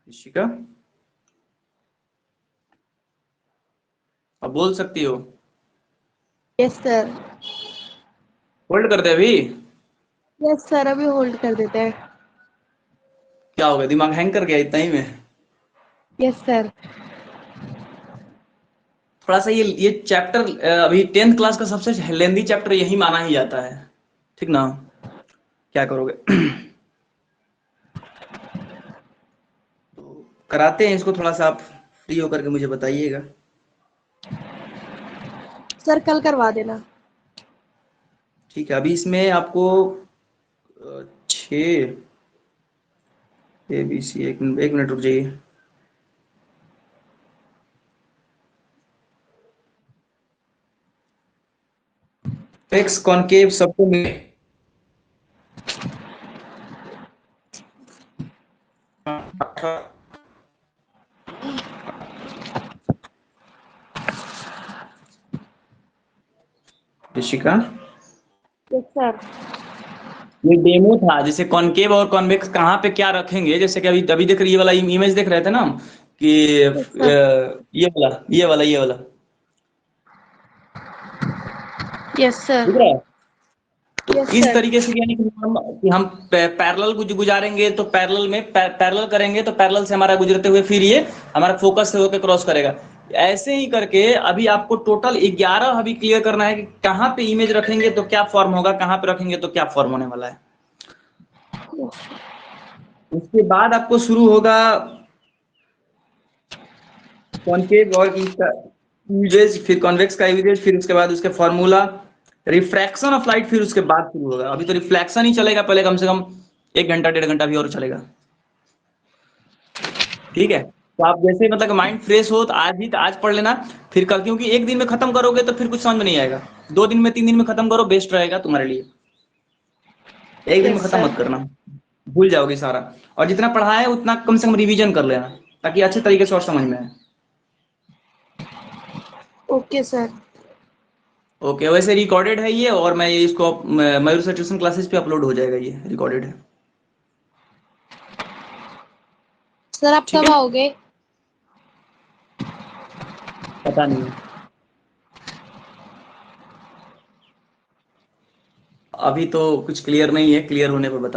A: ऋषिका अब बोल सकती हो?
B: Yes sir.
A: होल्ड कर दे अभी?
B: यस सर, अभी होल्ड कर देते हैं।
A: क्या हो गया, दिमाग हैंग कर गया इतना ही में?
B: Yes sir.
A: थोड़ा सा ये चैप्टर अभी 10th क्लास का सबसे लेंदी चैप्टर यही माना ही जाता है, ठीक ना? क्या करोगे? तो कराते हैं इसको, थोड़ा सा आप फ्री होकर के मुझे बताइएगा।
B: सर कल करवा देना।
A: ठीक है, अभी इसमें आपको 6 ABC, एक मिनट रुक जाइए। एक्स कॉनकेव सबको मिले ऋषिका,
B: यस सर।
A: ये डेमो था, जैसे कॉनकेव और कॉन्वेक्स कहाँ पे क्या रखेंगे, जैसे कि अभी अभी देख रहे, ये वाला इमेज देख रहे थे ना हम, कि
B: यस सर।
A: ये वाला
B: यस सर।
A: दिख रहा है। तो
B: यस
A: इस
B: सर।
A: तरीके से यानी कि हम पैरेलल गुजारेंगे तो पैरेलल में पैरेलल करेंगे तो पैरेलल से हमारा गुजरते हुए फिर ये हमारा फोकस से होकर क्रॉस करेगा। ऐसे ही करके अभी आपको टोटल 11 अभी क्लियर करना है कि कहाँ पे इमेज रखेंगे तो क्या फॉर्म होगा, कहाँ पे रखेंगे तो क्या फॉर्म होने वाला है। उसके बाद आपको शुरू होगा कॉनकेव और यूजेज, फिर कॉन्वेक्स का यूजेज, फिर उसके बाद उसके फॉर्मूला, रिफ्रैक्शन ऑफ लाइट, फिर उसके बाद शुरू होगा। अभी तो रिफ्लेक्शन ही चलेगा, पहले कम से कम 1 घंटा 1.5 घंटा भी और चलेगा, ठीक है। तो आप जैसे मतलब माइंड फ्रेश हो तो आज पढ़ लेना, फिर कल, क्योंकि एक दिन में खत्म करोगे तो फिर कुछ समझ में नहीं आएगा। 2 दिन में 3 दिन में खत्म करो, बेस्ट रहेगा तुम्हारे लिए। एक दिन में
B: यस
A: खत्म
B: सर।
A: मत करना, भूल जाओगे सारा। और जितना पढ़ा है उतना कम से कम रिवीजन कर लेना, ताकि अच्छे तरीके से और समझ में आए।
B: Okay sir.
A: ओके, वैसे रिकॉर्डेड है ये, और मैं ये इसको मयूर सर ट्यूशन क्लासेस पे अपलोड हो जाएगा, ये रिकॉर्डेड है,
B: सर आप
A: ठीक
B: कब
A: है।
B: आओगे?
A: पता नहीं, अभी तो कुछ क्लियर नहीं है, क्लियर होने पर बता